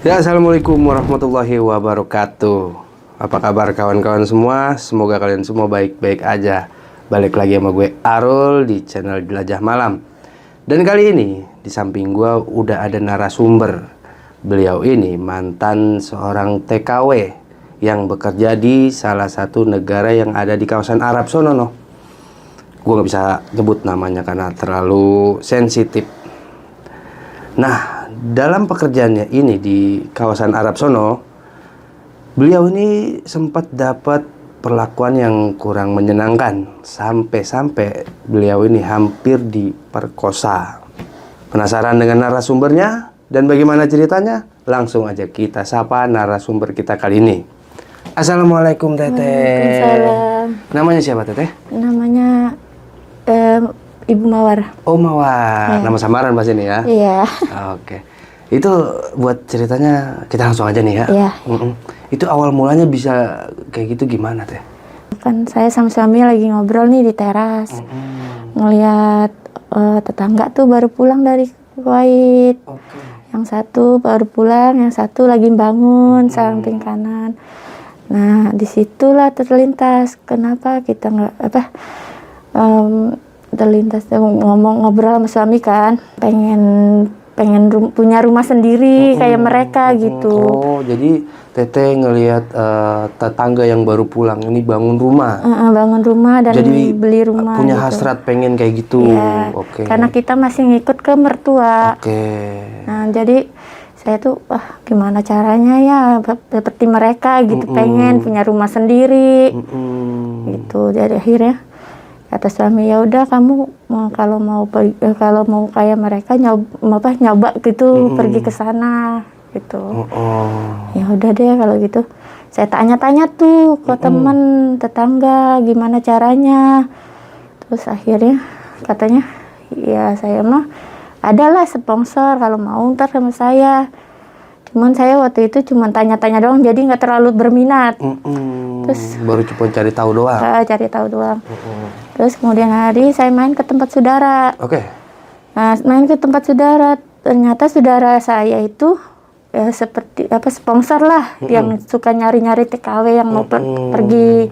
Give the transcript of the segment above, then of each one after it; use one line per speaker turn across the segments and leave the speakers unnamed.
Ya, assalamualaikum warahmatullahi wabarakatuh. Apa kabar kawan-kawan semua? Semoga kalian semua baik-baik aja. Balik lagi sama gue Arul di channel Jelajah Malam. Dan kali ini di samping gue udah ada narasumber. Beliau ini mantan seorang TKW yang bekerja di salah satu negara yang ada di kawasan Arab sono. Gue gak bisa nyebut namanya karena terlalu sensitif. Nah, dalam pekerjaannya ini di kawasan Arab sono, beliau ini sempat dapat perlakuan yang kurang menyenangkan. Sampai-sampai beliau ini hampir diperkosa. Penasaran dengan narasumbernya dan bagaimana ceritanya? Langsung aja kita sapa narasumber kita kali ini. Assalamualaikum Teteh.
Waalaikumsalam.
Namanya siapa Teteh?
Namanya Ibu Mawar.
Oh, Mawar.
Ya.
Nama samaran pas ini ya?
Iya.
Oke. Itu buat ceritanya kita langsung aja nih ya.
Iya.
Itu awal mulanya bisa kayak gitu gimana Teh?
Kan saya sama suami lagi ngobrol nih di teras. Ngelihat tetangga tuh baru pulang dari Kuwait.
Oke.
Yang satu baru pulang, yang satu lagi bangun samping kanan. Nah, disitulah terlintas. Kenapa kita nggak terlintas ngobrol sama suami kan, pengen punya rumah sendiri kayak mereka gitu.
Oh, jadi Teteh ngelihat tetangga yang baru pulang ini bangun rumah.
Bangun rumah dan
Jadi
beli rumah.
punya
gitu.
hasrat pengen kayak gitu.
Ya,
Oke.
karena kita masih ngikut ke mertua.
Oke.
Nah, jadi saya tuh gimana caranya ya seperti mereka gitu, pengen punya rumah sendiri. Gitu. Jadi akhirnya kata suami, ya udah kamu kalau mau kayak mereka nyoba gitu, pergi ke sana gitu. Ya udah deh kalau gitu. Saya tanya-tanya tuh ke teman tetangga gimana caranya. Terus akhirnya katanya, ya saya mah adalah sponsor kalau mau ntar sama saya. Cuman saya waktu itu cuma tanya-tanya doang, jadi nggak terlalu berminat. Terus
baru cuma cari tahu doang.
Cari tahu doang. Terus kemudian hari saya main ke tempat saudara.
Oke.
Nah, main ke tempat saudara, ternyata saudara saya itu ya seperti sponsor lah, yang suka nyari-nyari TKW yang mau pergi.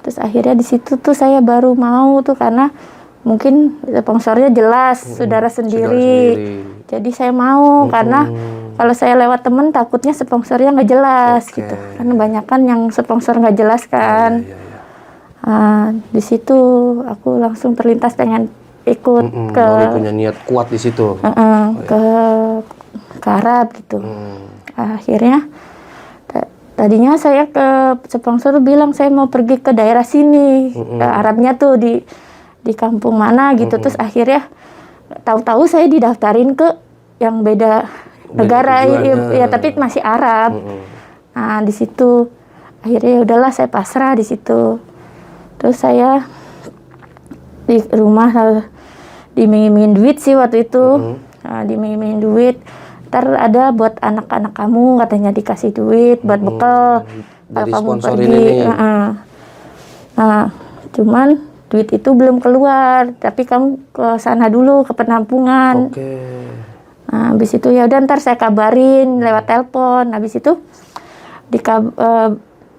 Terus akhirnya di situ tuh saya baru mau tuh karena mungkin sponsornya jelas saudara sendiri. Jadi saya mau karena kalau saya lewat temen takutnya sponsornya nggak jelas gitu. Karena banyak kan yang sponsor nggak jelas kan. Di situ aku langsung terlintas pengen ikut
baru punya niat kuat di situ.
ke Arab gitu. Akhirnya tadinya saya ke sponsor bilang saya mau pergi ke daerah sini. Arabnya tuh di kampung mana gitu. Terus akhirnya tahu-tahu saya didaftarin ke yang beda negara ya, tapi masih Arab. Nah, di situ akhirnya ya udahlah saya pasrah di situ. Terus saya di rumah diminjemin duit sih waktu itu. Diminjemin duit. Ntar ada buat anak-anak kamu katanya dikasih duit buat bekal kalau kamu pergi. Nah, cuman duit itu belum keluar, tapi kamu ke sana dulu ke penampungan. Nah, habis itu ya udah ntar saya kabarin lewat telepon. Habis itu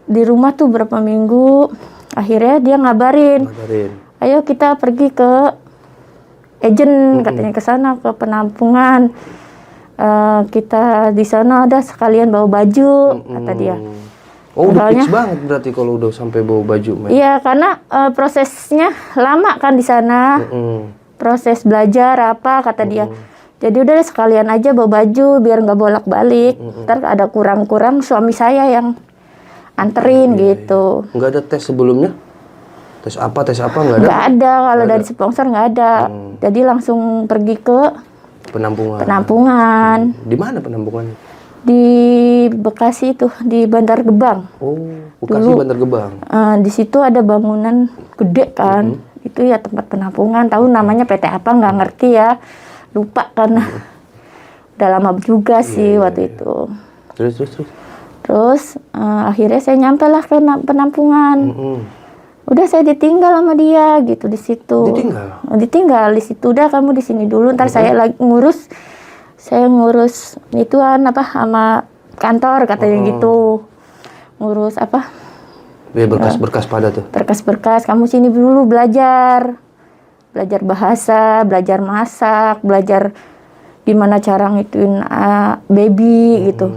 di rumah tuh berapa minggu, akhirnya dia ngabarin. Ayo kita pergi ke agent katanya, ke sana ke penampungan. Kita di sana ada sekalian bawa baju kata dia.
Oh, udah fix banget berarti kalau udah sampai bawa baju.
Iya, karena prosesnya lama kan di sana. Proses belajar apa kata dia. Jadi udah sekalian aja bawa baju biar nggak bolak-balik. Ntar ada kurang-kurang suami saya yang anterin gitu.
Nggak ada tes sebelumnya? Tes apa nggak ada?
Nggak ada, kalau dari sponsor nggak ada. Jadi langsung pergi ke penampungan.
Di mana penampungannya?
Di Bekasi itu, di Bantar Gebang.
Oh, Bekasi Bantar Gebang.
Di situ ada bangunan gede kan. Itu ya tempat penampungan. Tahu namanya PT apa nggak ngerti ya. Lupa kan. Udah lama juga sih waktu itu. Terus akhirnya saya nyampe lah ke penampungan. Udah saya ditinggal sama dia gitu di situ. Ditinggal di situ. Udah kamu di sini dulu, ntar saya lagi ngurus saya ngurus ituan apa sama kantor katanya gitu. Ngurus apa?
Ya, berkas-berkas pada tuh.
Berkas-berkas, kamu sini dulu belajar. Belajar bahasa, belajar masak, belajar gimana cara ngituin baby gitu.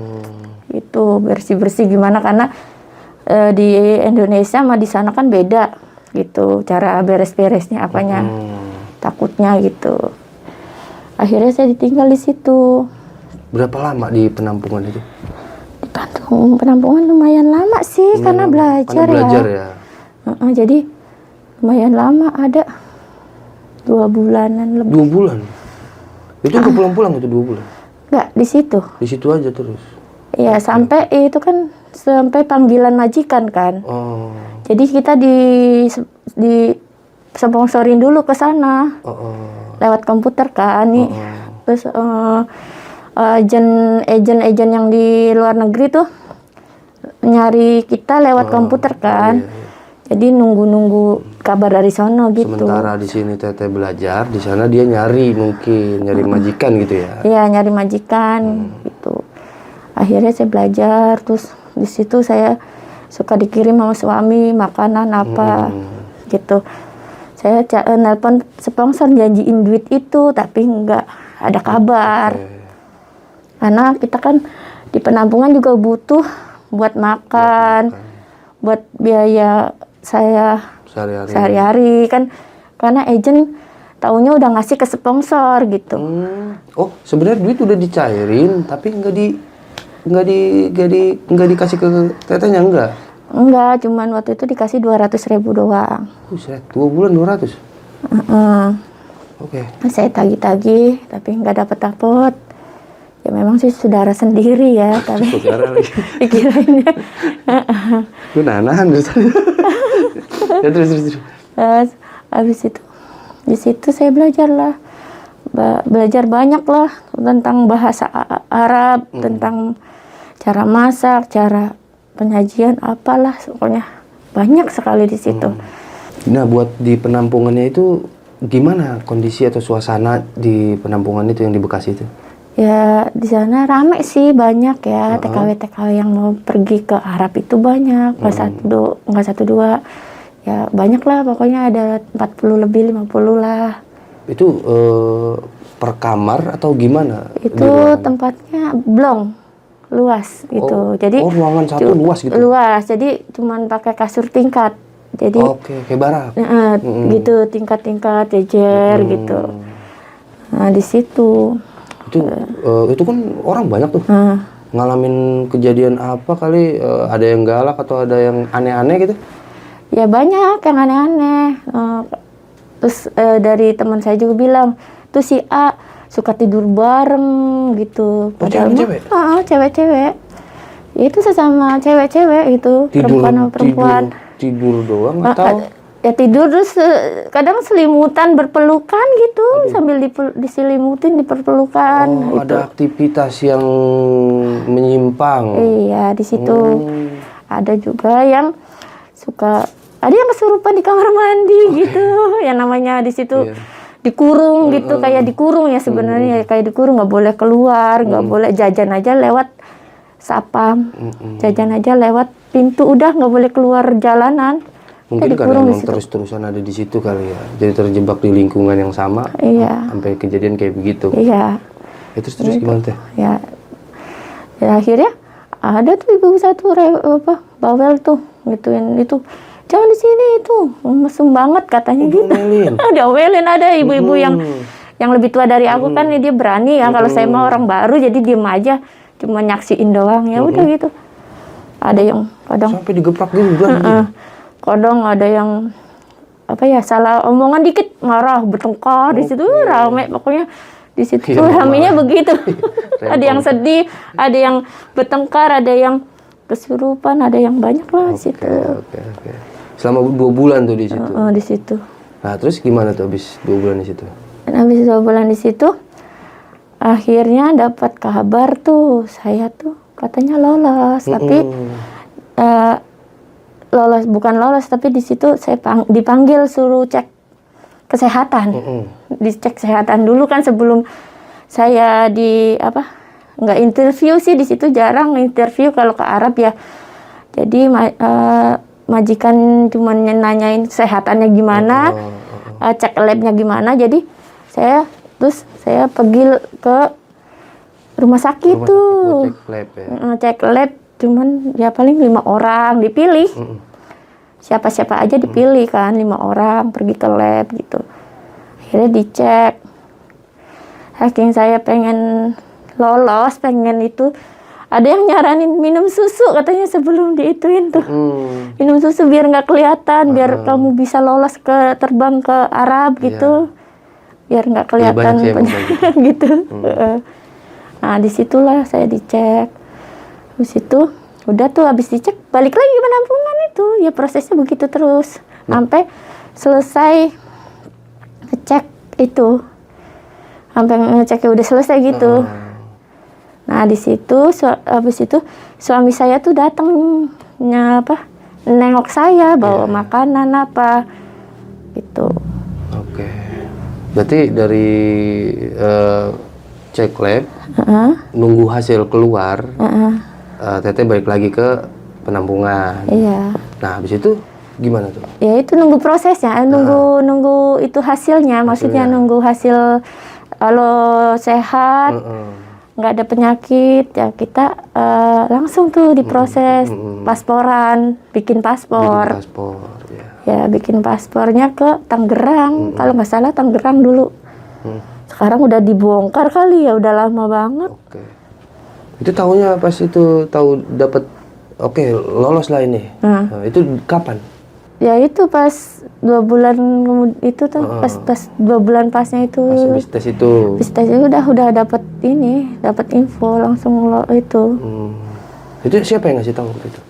Itu bersih-bersih gimana karena di Indonesia sama di sana kan beda gitu cara beres-beresnya apanya. Takutnya gitu. Akhirnya saya ditinggal di situ.
Berapa lama di penampungan itu?
Di penampungan lumayan lama sih karena belajar,
ya.
Jadi lumayan lama, ada 2 bulanan lebih.
2 bulan? Itu nggak pulang-pulang itu 2 bulan?
Nggak, di situ.
Di situ aja terus?
Iya, sampai itu kan sampai panggilan majikan kan.
Oh.
Jadi kita di sponsorin dulu ke sana. Lewat komputer kan nih. Terus agen yang di luar negeri tuh nyari kita lewat komputer kan. Jadi nunggu kabar dari sono gitu.
Sementara di sini Teteh belajar, di sana dia nyari majikan gitu ya?
Iya, nyari majikan gitu. Akhirnya saya belajar, terus di situ saya suka dikirim sama suami makanan apa gitu. Saya nelpon sponsor janjiin duit itu, tapi nggak ada kabar. Karena kita kan di penampungan juga butuh buat makan, buat biaya saya sehari-hari kan. Karena agent taunya udah ngasih ke sponsor gitu.
Oh, sebenarnya duit udah dicairin, tapi nggak dikasih ke tetehnya enggak?
Enggak, cuman waktu itu dikasih 200.000 doang.
Buset, 2 bulan 200? Oke.
Saya tagih-tagih, tapi nggak dapet. Ya memang sih saudara sendiri ya, tapi
saudara lagi.
Dikirainnya.
Lu nahan deh. Ya, terus.
Habis itu, di situ saya belajar lah. Belajar banyak lah tentang bahasa Arab, tentang cara masak, cara penyajian apalah, pokoknya banyak sekali di situ.
Nah, buat di penampungannya itu gimana kondisi atau suasana di penampungan itu yang di Bekasi itu?
Ya di sana rame sih, banyak ya TKW yang mau pergi ke Arab itu banyak, nggak satu dua, ya banyak lah pokoknya ada 40 lebih 50 lah.
Itu per kamar atau gimana?
Itu tempatnya blong. Luas gitu. Jadi
ruangan satu luas gitu.
Luas. Jadi cuman pakai kasur tingkat. Jadi
kayak barak.
Gitu, tingkat-tingkat jejer gitu. Nah, di situ.
Itu kan orang banyak tuh. Ngalamin kejadian apa kali, ada yang galak atau ada yang aneh-aneh gitu?
Ya banyak yang aneh-aneh. Terus dari teman saya juga bilang, tuh si A suka tidur bareng gitu.
Padahal cewek?
Cewek-cewek. Itu sesama cewek-cewek itu, perempuan sama perempuan.
Tidur doang atau?
Ya tidur terus kadang selimutan berpelukan gitu. Sambil diselimutin, diperpelukan.
Ada aktivitas yang menyimpang.
Iya, di situ. Ada juga yang ada yang kesurupan di kamar mandi gitu. Yang namanya di situ dikurung gitu, kayak dikurung ya sebenarnya, kayak dikurung, nggak boleh keluar, nggak boleh jajan aja lewat sapam, jajan aja lewat pintu, udah nggak boleh keluar jalanan.
Mungkin karena emang terus-terusan ada di situ kali ya, jadi terjebak di lingkungan yang sama, sampai kejadian kayak begitu.
Iya.
Terus gimana teh?
Ya akhirnya ada tuh ibu satu bawel tuh gituin itu. Jangan di sini itu, mesum banget katanya gitu. Diomelin ada ibu-ibu yang lebih tua dari aku kan, dia berani ya. Kalau saya mau orang baru jadi diem aja, cuma nyaksiin doang ya udah gitu. Ada yang kadang
sampai digeprak gitu kan.
Kadang ada yang salah omongan dikit marah, bertengkar di situ rame pokoknya. Di situ ramenya begitu. Ada yang sedih, ada yang bertengkar, ada yang kesurupan, ada yang banyak lah di situ.
Selama 2 bulan tuh di situ.
Di situ.
Nah, terus gimana tuh habis 2 bulan di situ?
Dan habis 2 bulan di situ, akhirnya dapat kabar tuh saya tuh katanya lolos, tapi bukan lolos, tapi di situ saya dipanggil suruh cek kesehatan. Dicek kesehatan dulu kan sebelum saya nggak interview sih di situ, jarang interview kalau ke Arab ya. Jadi majikan cuma nanyain kesehatannya gimana, cek labnya gimana. Jadi saya pergi ke rumah sakit tuh,
cek lab ya.
Cek lab, cuman ya paling 5 orang dipilih. Siapa-siapa aja dipilih kan, 5 orang pergi ke lab gitu. Akhirnya dicek. Saking saya pengen lolos, pengen itu, ada yang nyaranin minum susu katanya sebelum diituin tuh. Minum susu biar nggak kelihatan, biar kamu bisa lolos terbang ke Arab gitu. Biar nggak kelihatan gitu. Nah disitulah saya dicek. Habis itu udah tuh, habis dicek balik lagi penampungan itu. Ya prosesnya begitu terus sampai selesai ngecek itu. Sampai ngeceknya udah selesai gitu. Nah di situ habis itu suami saya tuh datang nengok saya, bawa makanan apa gitu.
Oke. Berarti dari cek lab, nunggu hasil keluar, Teteh balik lagi ke penampungan.
Iya.
Nah habis itu gimana tuh?
Ya itu nunggu prosesnya, nunggu itu hasilnya, maksudnya nunggu hasil kalau sehat. Nggak ada penyakit ya kita langsung tuh diproses pasporan, bikin paspor. Ya bikin paspornya ke Tangerang, kalau nggak salah Tangerang dulu. Sekarang udah dibongkar kali ya, udah lama banget.
Oke. Itu tahunya pas itu tahu dapat lolos lah ini. Nah, itu kapan?
Ya itu pas 2 bulan itu tuh, pas 2 bulan pasnya itu.
Pas habis tes itu.
Habis tes itu udah dapat info langsung itu.
Itu siapa yang ngasih tahu itu?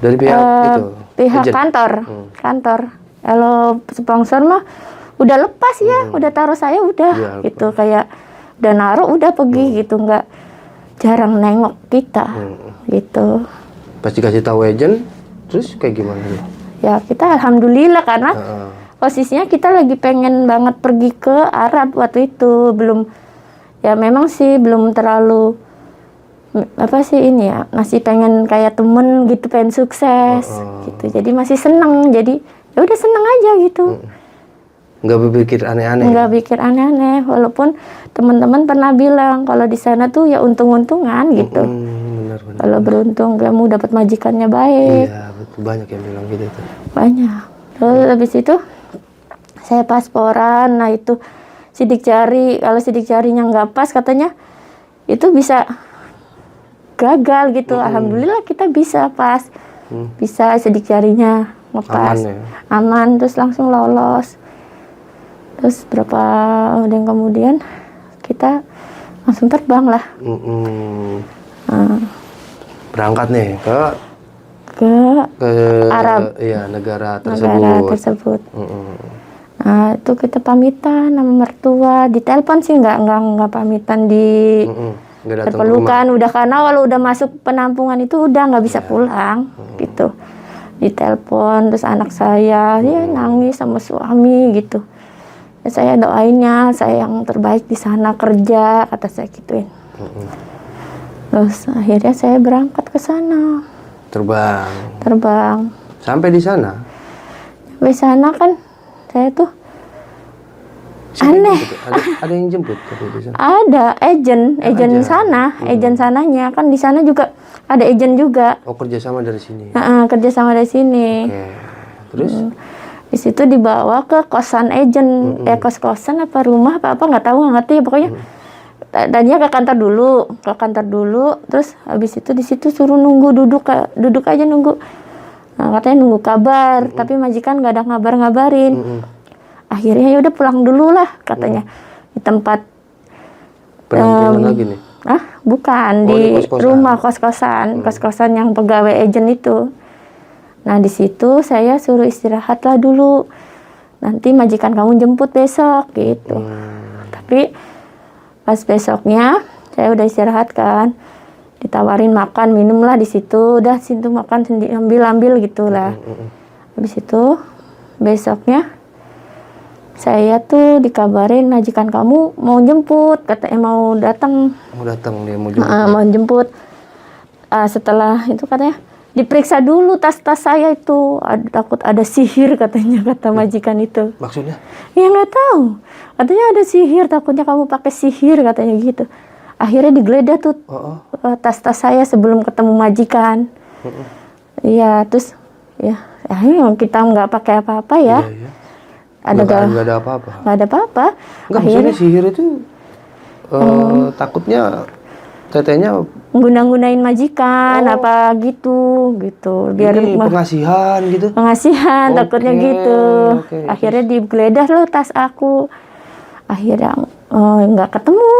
Dari pihak itu?
Pihak kantor. Kalau sponsor mah udah lepas ya, udah taruh saya udah gitu, kayak udah naruh udah pergi gitu, nggak jarang nengok kita gitu.
Pas dikasih tahu agent, terus kayak gimana nih?
Ya kita alhamdulillah karena posisinya kita lagi pengen banget pergi ke Arab waktu itu, memang sih belum terlalu masih pengen kayak temen gitu, pengen sukses gitu, jadi masih seneng, jadi ya udah seneng aja gitu.
Nggak berpikir aneh-aneh?
Nggak pikir aneh-aneh, walaupun teman-teman pernah bilang kalau di sana tuh ya untung-untungan gitu.
Benar.
Kalau beruntung kamu dapat majikannya baik.
Iya, betul, banyak yang bilang gitu tuh.
Banyak. Terus habis itu saya pasporan, nah itu sidik jari, kalau sidik jarinya nggak pas katanya itu bisa gagal gitu. Alhamdulillah kita bisa pas, bisa sidik jarinya ngepas, aman, terus langsung lolos. Terus berapa bulan kemudian kita langsung terbang lah.
Berangkat nih ke
Arab.
Iya, negara tersebut.
Nah itu kita pamitan sama mertua, di telepon sih nggak pamitan di pelukan, udah karena kalau udah masuk penampungan itu udah nggak bisa pulang gitu. Di telepon, terus anak saya dia nangis sama suami gitu. Ya, saya doainnya saya yang terbaik di sana kerja, kata saya gituin. Terus akhirnya saya berangkat ke sana. Terbang.
Sampai di sana?
Sampai sana kan saya tuh aneh.
Ada yang jemput di sana?
Ada agen sana, agen sananya kan di sana juga ada agen juga.
Oh, kerjasama dari sini.
Kerjasama dari sini.
Oke. Terus?
Di situ dibawa ke kosan agen, kos-kosan apa rumah apa nggak tahu, nggak ngerti pokoknya. Tadinya ke kantor dulu, terus habis itu di situ suruh nunggu, duduk aja nunggu. Nah, katanya nunggu kabar, tapi majikan nggak ada ngabarin. Akhirnya ya udah pulang dulu lah katanya. Di tempat
penampungan lagi nih?
Bukan, di rumah kos-kosan yang pegawai agen itu. Nah di situ saya suruh istirahatlah dulu, nanti majikan kamu jemput besok gitu. Tapi pas besoknya saya udah istirahat kan, ditawarin makan minum lah di situ, udah situ makan sendiri, ambil gitulah. Habis itu besoknya saya tuh dikabarin majikan kamu mau jemput, katanya mau datang.
Mau datang dia mau jemput.
Mau jemput. Setelah itu katanya diperiksa dulu tas-tas saya itu, takut ada sihir katanya, kata majikan itu.
Maksudnya?
Ya nggak tahu, katanya ada sihir, takutnya kamu pakai sihir katanya gitu. Akhirnya digeledah tuh tas-tas saya sebelum ketemu majikan. Iya, terus ya kita nggak pakai apa-apa ya.
Iya. Nggak ada apa-apa.
Nggak ada apa-apa.
Nggak, maksudnya sihir itu takutnya tetenya
guna-gunain majikan apa gitu biar
ini pengasihan gitu.
Pengasihan takutnya gitu. Akhirnya digeledah loh tas aku. Akhirnya nggak ketemu.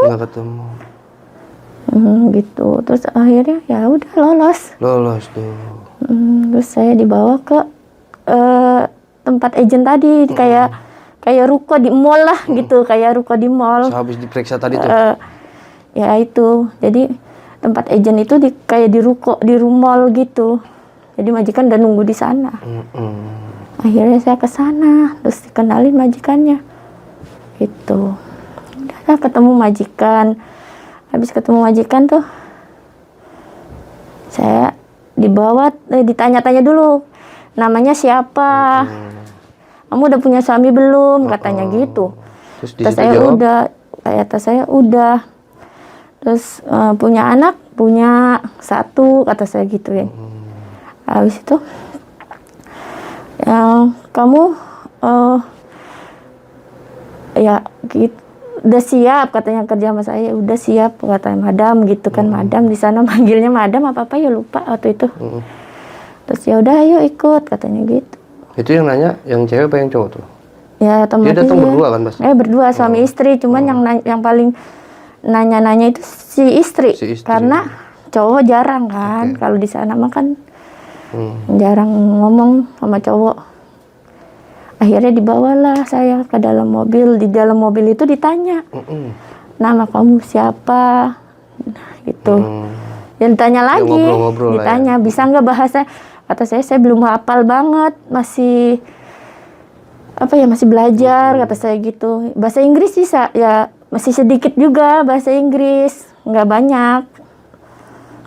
Gitu. Terus akhirnya ya udah lolos tuh. Terus saya dibawa ke tempat agent tadi, kayak ruko di mall lah gitu, kayak ruko di mall.
Habis diperiksa tadi tuh.
Ya itu, jadi tempat agent itu kayak di ruko, di mall gitu. Jadi majikan udah nunggu di sana. Akhirnya saya ke sana, terus dikenalin majikannya. Gitu. Udah ketemu majikan. Habis ketemu majikan tuh, saya dibawa, ditanya-tanya dulu, namanya siapa? Kamu udah punya suami belum? Katanya gitu. Terus saya jawab, udah. Terus punya anak? Punya 1, kata saya gitu ya. Habis itu, kamu ya gitu, udah siap katanya kerja sama saya. Udah siap katanya madam gitu kan. Madam di sana manggilnya madam apa ya lupa waktu itu. Terus ya udah ayo ikut katanya gitu.
Itu yang nanya yang cewek apa yang cowok tuh?
Ya teman dia
datang berdua kan Mas?
Berdua suami istri, cuman yang paling nanya-nanya itu si istri. Karena cowok jarang kan. Kalau di sana mah kan jarang ngomong sama cowok. Akhirnya dibawalah saya ke dalam mobil. Di dalam mobil itu ditanya, nama kamu siapa? Gitu. Dan ditanya lagi, ditanya ya. Bisa nggak bahasa? Kata saya belum hafal banget, masih masih belajar, kata saya gitu. Bahasa Inggris bisa, ya masih sedikit juga bahasa Inggris, nggak banyak.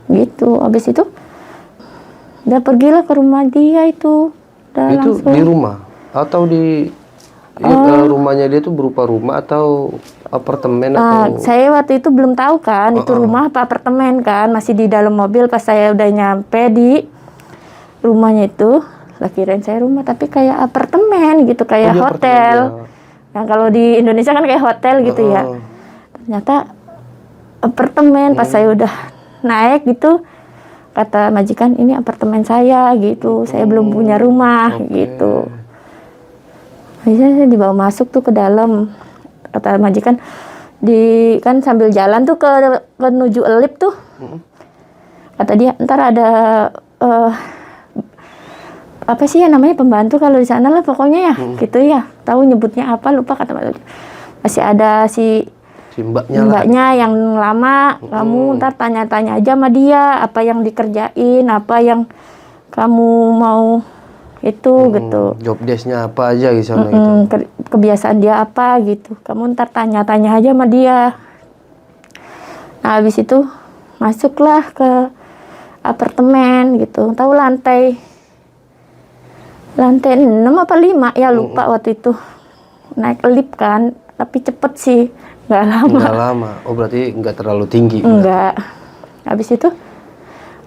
Gitu. Habis itu udah pergilah ke rumah dia itu.
Itu langsung. Di rumah? Atau di rumahnya dia itu berupa rumah atau apartemen atau?
Saya waktu itu belum tahu kan, itu rumah apa apartemen kan, masih di dalam mobil. Pas saya udah nyampe di rumahnya itu, lah kirain saya rumah, tapi kayak apartemen gitu, kayak hotel. Yang kalau di Indonesia kan kayak hotel gitu ya. Ternyata apartemen. Pas saya udah naik gitu, kata majikan, ini apartemen saya gitu, saya belum punya rumah gitu. Akhirnya saya dibawa masuk tuh ke dalam, kata majikan, kan sambil jalan tuh ke menuju lift tuh, kata dia ntar ada apa sih ya namanya, pembantu kalau di sana lah pokoknya ya, gitu ya, tahu nyebutnya apa lupa, kata masih ada si mbaknya yang lama, kamu ntar tanya-tanya aja sama dia apa yang dikerjain, apa yang kamu mau itu gitu.
Job desk-nya apa aja gitu, gitu.
Kebiasaan dia apa gitu, kamu ntar tanya-tanya aja sama dia. Nah habis itu masuklah ke apartemen gitu, tahu lantai 6 apa 5 ya lupa waktu itu, naik lift kan, tapi cepet sih, nggak lama.
Oh berarti nggak terlalu tinggi?
Nggak. Habis itu,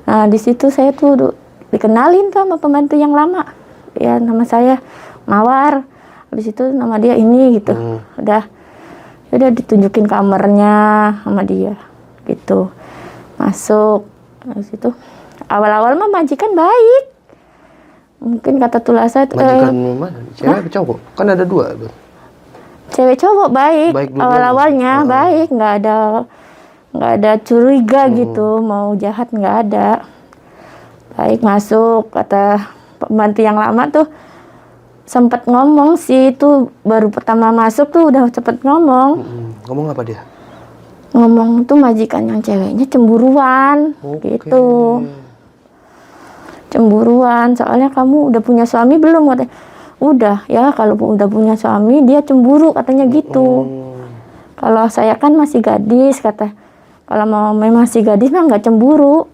nah di situ saya tuh dikenalin tuh sama pembantu yang lama, ya nama saya Mawar. Habis itu nama dia ini gitu, udah ditunjukin kamarnya sama dia gitu, masuk. Habis itu awal-awal mah majikan baik. Mungkin kata tulasa
majikan mana? Cewek cowok? Kan ada 2 tuh.
Cewek cowok baik awal-awalnya baik, nggak ada curiga gitu, mau jahat nggak ada. Baik masuk, kata pembantu yang lama tuh sempat ngomong sih, itu baru pertama masuk tuh udah cepet ngomong.
Ngomong apa dia?
Ngomong tuh majikan yang ceweknya cemburuan gitu. Cemburuan, soalnya kamu udah punya suami belum? Katanya, udah ya kalau udah punya suami dia cemburu katanya gitu. Kalau saya kan masih gadis kata. Kalau mau masih gadis mah nggak cemburu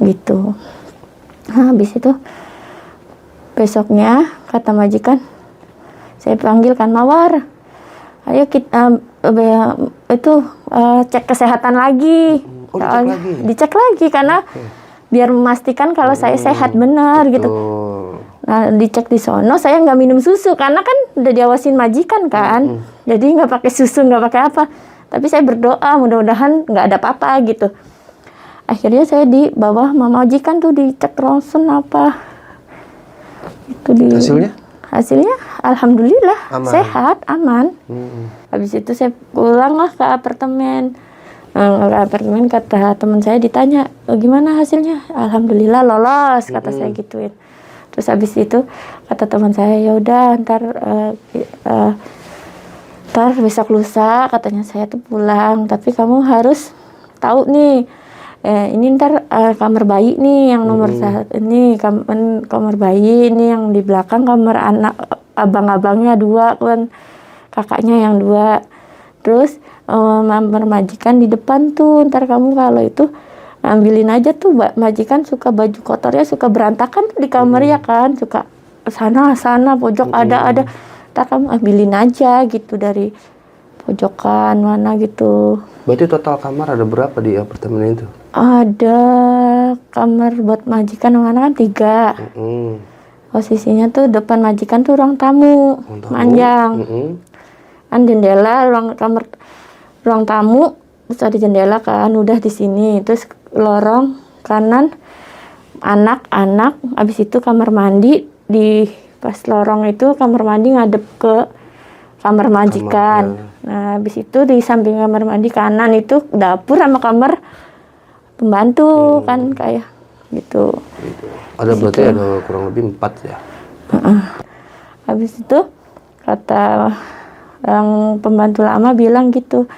gitu. Nah, habis itu besoknya kata majikan, saya panggilkan Mawar, ayo kita cek kesehatan lagi. Dicek lagi karena biar memastikan kalau saya sehat benar gitu. Nah, dicek di sono saya nggak minum susu karena kan udah diawasin majikan kan. Jadi nggak pakai susu, nggak pakai apa. Tapi saya berdoa mudah-mudahan nggak ada apa-apa gitu. Akhirnya saya di bawah majikan tuh dicek ronsen apa. Itu hasilnya alhamdulillah aman. Sehat, aman. Habis itu saya pulanglah ke apartemen. Kata teman saya ditanya, gimana hasilnya? Alhamdulillah lolos kata saya gituin. Terus habis itu kata teman saya, ya udah ntar besok lusa katanya saya tuh pulang, tapi kamu harus tahu nih ini ntar kamar bayi nih yang nomor satu ini kamar bayi ini yang di belakang kamar anak abang-abangnya 2 kan, kakaknya yang 2, terus majikan di depan tuh, ntar kamu kalau itu ambilin aja tuh majikan suka baju kotornya suka berantakan tuh di kamar ya kan, suka sana pojok ada ntar kamu ambilin aja gitu dari pojokan mana gitu.
Berarti total kamar ada berapa di apartemen itu?
Ada kamar buat majikan mana kan 3. Posisinya tuh depan majikan tuh ruang tamu panjang. Kan jendela ruang tamu, terus ada jendela kan udah di sini, terus lorong kanan anak-anak, habis itu kamar mandi di pas lorong itu kamar mandi ngadep ke kamar majikan. Nah, habis itu di samping kamar mandi kanan itu dapur sama kamar pembantu kan kayak gitu.
Ada berarti ada kurang lebih 4 ya.
Habis itu kata yang pembantu lama bilang gitu,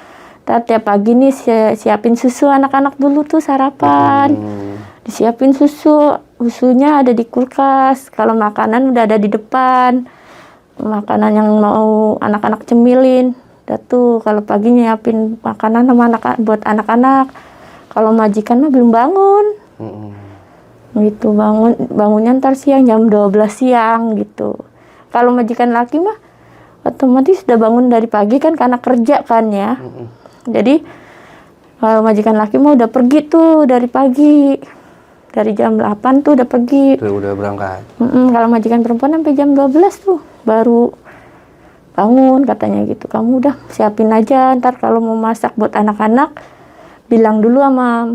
tiap pagi nih siapin susu anak-anak dulu tuh sarapan. Disiapin susunya ada di kulkas. Kalau makanan udah ada di depan. Makanan yang mau anak-anak cemilin. Udah tuh kalau pagi nyiapin makanan sama buat anak-anak. Kalau majikan mah belum bangun. Gitu bangunnya ntar siang jam 12 siang gitu. Kalau majikan laki mah otomatis sudah bangun dari pagi kan karena kerja kan ya. Jadi kalau majikan laki mah udah pergi tuh dari pagi. Dari jam 8 tuh udah pergi.
Udah berangkat.
Kalau majikan perempuan sampai jam 12 tuh baru bangun katanya gitu. Kamu udah siapin aja, ntar kalau mau masak buat anak-anak bilang dulu sama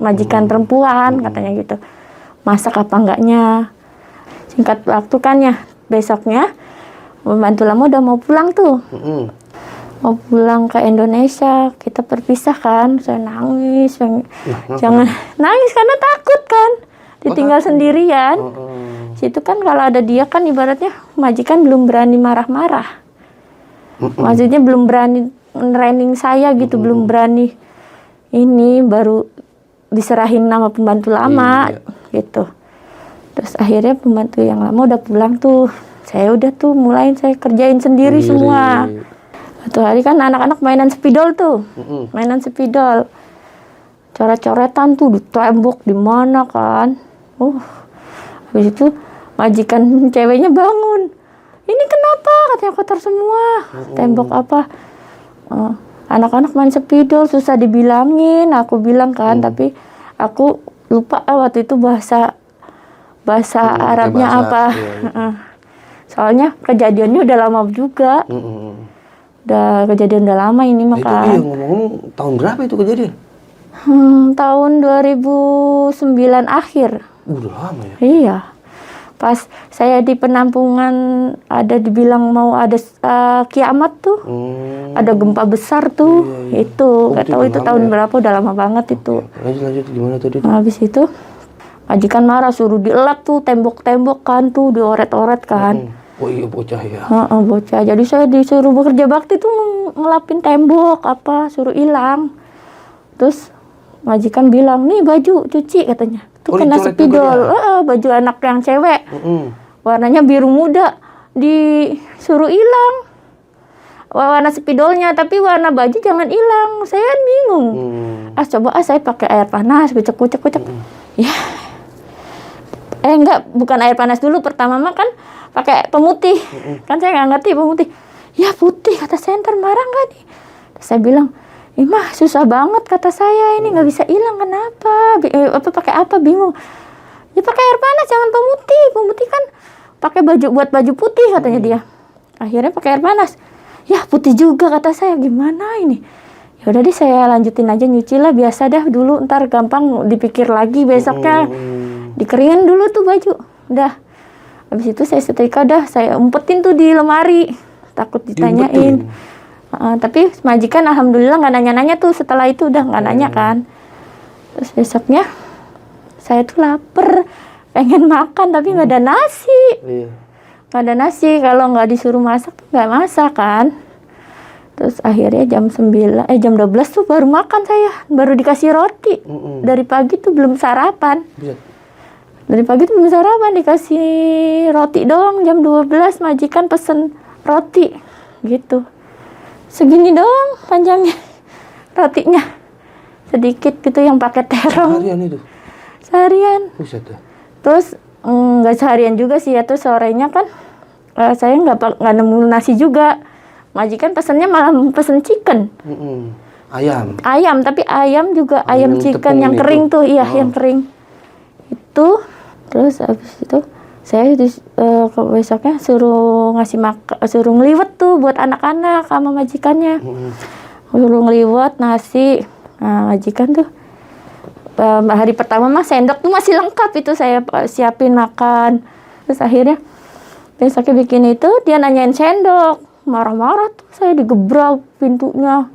majikan perempuan katanya gitu. Masak apa enggaknya. Singkat waktu kan ya, besoknya pembantu lama udah mau pulang tuh. Mau pulang ke Indonesia, kita berpisah kan, saya nangis, jangan nangis karena takut kan, ditinggal sendirian. Situ kan kalau ada dia kan ibaratnya majikan belum berani marah-marah, maksudnya belum berani training saya gitu, belum berani ini baru diserahin nama pembantu lama gitu. Terus akhirnya pembantu yang lama udah pulang tuh, saya udah tuh mulai saya kerjain sendiri semua. Satu hari kan anak-anak mainan spidol tuh, mainan spidol, coret-coretan tuh di tembok di mana kan. Habis itu majikan ceweknya bangun, ini kenapa katanya kotor semua, tembok apa? Anak-anak main spidol susah dibilangin, aku bilang kan, tapi aku lupa waktu itu bahasa Arabnya apa. Soalnya kejadiannya udah lama juga. Udah kejadian udah lama ini mah kan.
Iya, ngomong-ngomong tahun berapa itu kejadian?
Tahun 2009 akhir.
Udah lama ya?
Iya. Pas saya di penampungan ada dibilang mau ada kiamat tuh. Ada gempa besar tuh. Iya. Itu nggak tahu itu tahun berapa, udah lama banget itu.
Lanjut gimana tadi?
Habis itu majikan marah suruh dielap tuh tembok-tembok kan tuh, dioret-oret kan.
Oh iya bocah ya.
Bocah. Jadi saya disuruh bekerja bakti tuh ngelapin tembok apa, suruh hilang. Terus majikan bilang, nih baju cuci katanya. Itu kena spidol. Baju anak yang cewek. warnanya biru muda, disuruh hilang warna spidolnya, tapi warna baju jangan hilang. Saya kan bingung. Coba saya pakai air panas, kucek. Ya, bukan air panas dulu. Pertama mah kan pakai pemutih. Kan saya nggak ngerti pemutih. Ya putih, kata saya, ntar marah nggak nih? Terus saya bilang, mah susah banget, kata saya, ini nggak bisa hilang, kenapa? Pakai apa? Bingung. Ya pakai air panas, jangan pemutih. Pemutih kan pakai buat baju putih, katanya dia. Akhirnya pakai air panas. Ya putih juga, kata saya, gimana ini? Ya udah deh, saya lanjutin aja nyuci lah, biasa dah dulu, ntar gampang dipikir lagi besoknya. Dikeringin dulu tuh baju, udah. Habis itu saya setrika, dah saya umpetin tuh di lemari, takut ditanyain. Tapi majikan alhamdulillah nggak nanya-nanya tuh, setelah itu udah nggak nanya kan. Terus besoknya saya tuh lapar, pengen makan tapi nggak ada nasi. Nggak ada nasi, kalau nggak disuruh masak tuh nggak masak kan. Terus akhirnya jam 12 tuh baru makan saya, baru dikasih roti. Dari pagi tuh belum sarapan. Dari pagi tuh belum sarapan, dikasih roti doang. Jam 12 majikan pesen roti gitu. Segini doang panjangnya rotinya, sedikit gitu yang pakai terong.
Seharian itu?
Seharian.
Buset dah.
Terus nggak seharian juga sih ya, tuh sorenya kan saya nggak nemu nasi juga. Majikan pesennya malah pesen chicken. Ayam, tapi ayam juga ayam chicken yang kering tuh, iya yang kering itu. Terus habis itu saya besoknya suruh suruh ngeliwet tuh buat anak-anak sama majikannya. Suruh ngeliwet nasi. Nah, majikan tuh hari pertama mah sendok tuh masih lengkap, itu saya siapin makan. Terus akhirnya besoknya bikin itu, dia nanyain sendok. Marah-marah tuh, saya digebrak pintunya.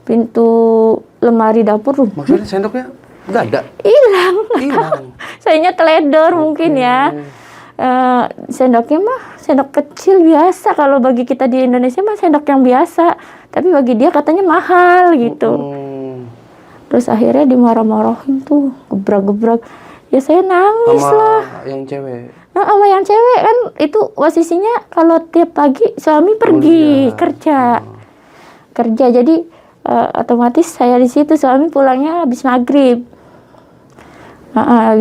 Pintu lemari dapur tuh.
Maksudnya sendoknya nggak ada?
Hilang. Sayanya teledor mungkin ya. Sendoknya mah sendok kecil biasa. Kalau bagi kita di Indonesia mah sendok yang biasa, tapi bagi dia katanya mahal gitu. Terus akhirnya dimarah-marahin tuh, gebrak-gebrak. Ya saya nangis lah.
Yang cewek?
Sama yang cewek kan, itu posisinya kalau tiap pagi suami pergi kerja. Jadi otomatis saya di situ, suami pulangnya habis maghrib.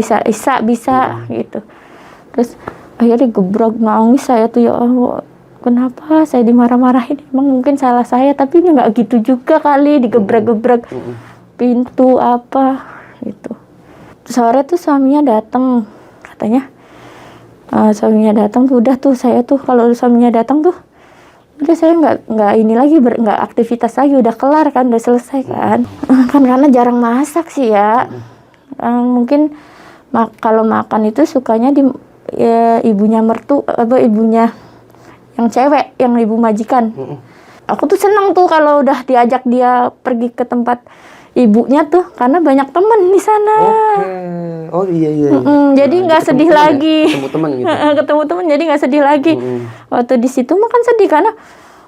Bisa gitu. Terus akhirnya gebrak, nangis saya tuh, ya Allah, kenapa saya dimarah-marahin? Emang mungkin salah saya, tapi ini nggak gitu juga kali, digebrak-gebrak pintu apa gitu. Sore tuh suaminya datang, katanya suaminya datang tuh, udah tuh saya tuh kalau suaminya datang tuh udah saya nggak ini lagi, nggak aktivitas lagi, udah kelar kan, udah selesai kan. Kan karena jarang masak sih ya. Mungkin kalau makan itu sukanya di ibunya ibunya yang cewek, yang ibu majikan. Aku tuh senang tuh kalau udah diajak dia pergi ke tempat ibunya tuh, karena banyak temen di sana.
Oh iya.
Jadi nggak sedih lagi.
Ketemu teman gitu.
Ketemu teman, jadi nggak sedih lagi. Waktu di situ mah kan sedih karena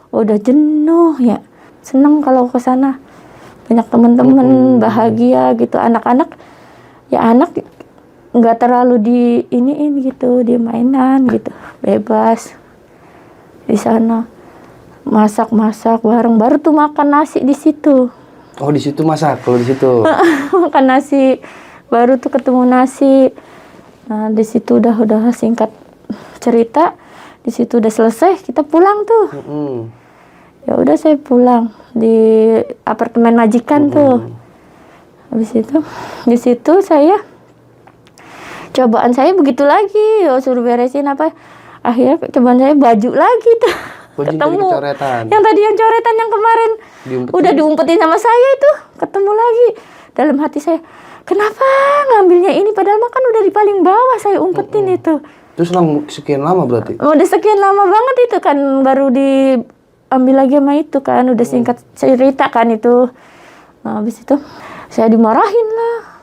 udah jenuh ya. Senang kalau ke sana banyak teman-teman, bahagia gitu. Anak-anak nggak terlalu diiniin gitu, dia mainan gitu, bebas di sana. Masak bareng, baru tuh makan nasi di situ.
Oh, di situ masak kalau di situ.
Makan nasi, baru tuh ketemu nasi. Nah, di situ udah singkat cerita, di situ udah selesai, kita pulang tuh. Ya udah saya pulang di apartemen majikan tuh. Habis itu di situ cobaan saya begitu lagi, suruh beresin apa. Akhirnya cobaan saya baju lagi tuh. Ketemu yang tadi yang coretan yang kemarin udah diumpetin sama saya itu, ketemu lagi. Dalam hati saya, kenapa ngambilnya ini padahal mah kan udah di paling bawah saya umpetin itu.
Terus sekian lama berarti?
Udah sekian lama banget itu kan, baru diambil lagi sama itu kan, udah singkat cerita kan itu. Nah, habis itu saya dimarahin lah.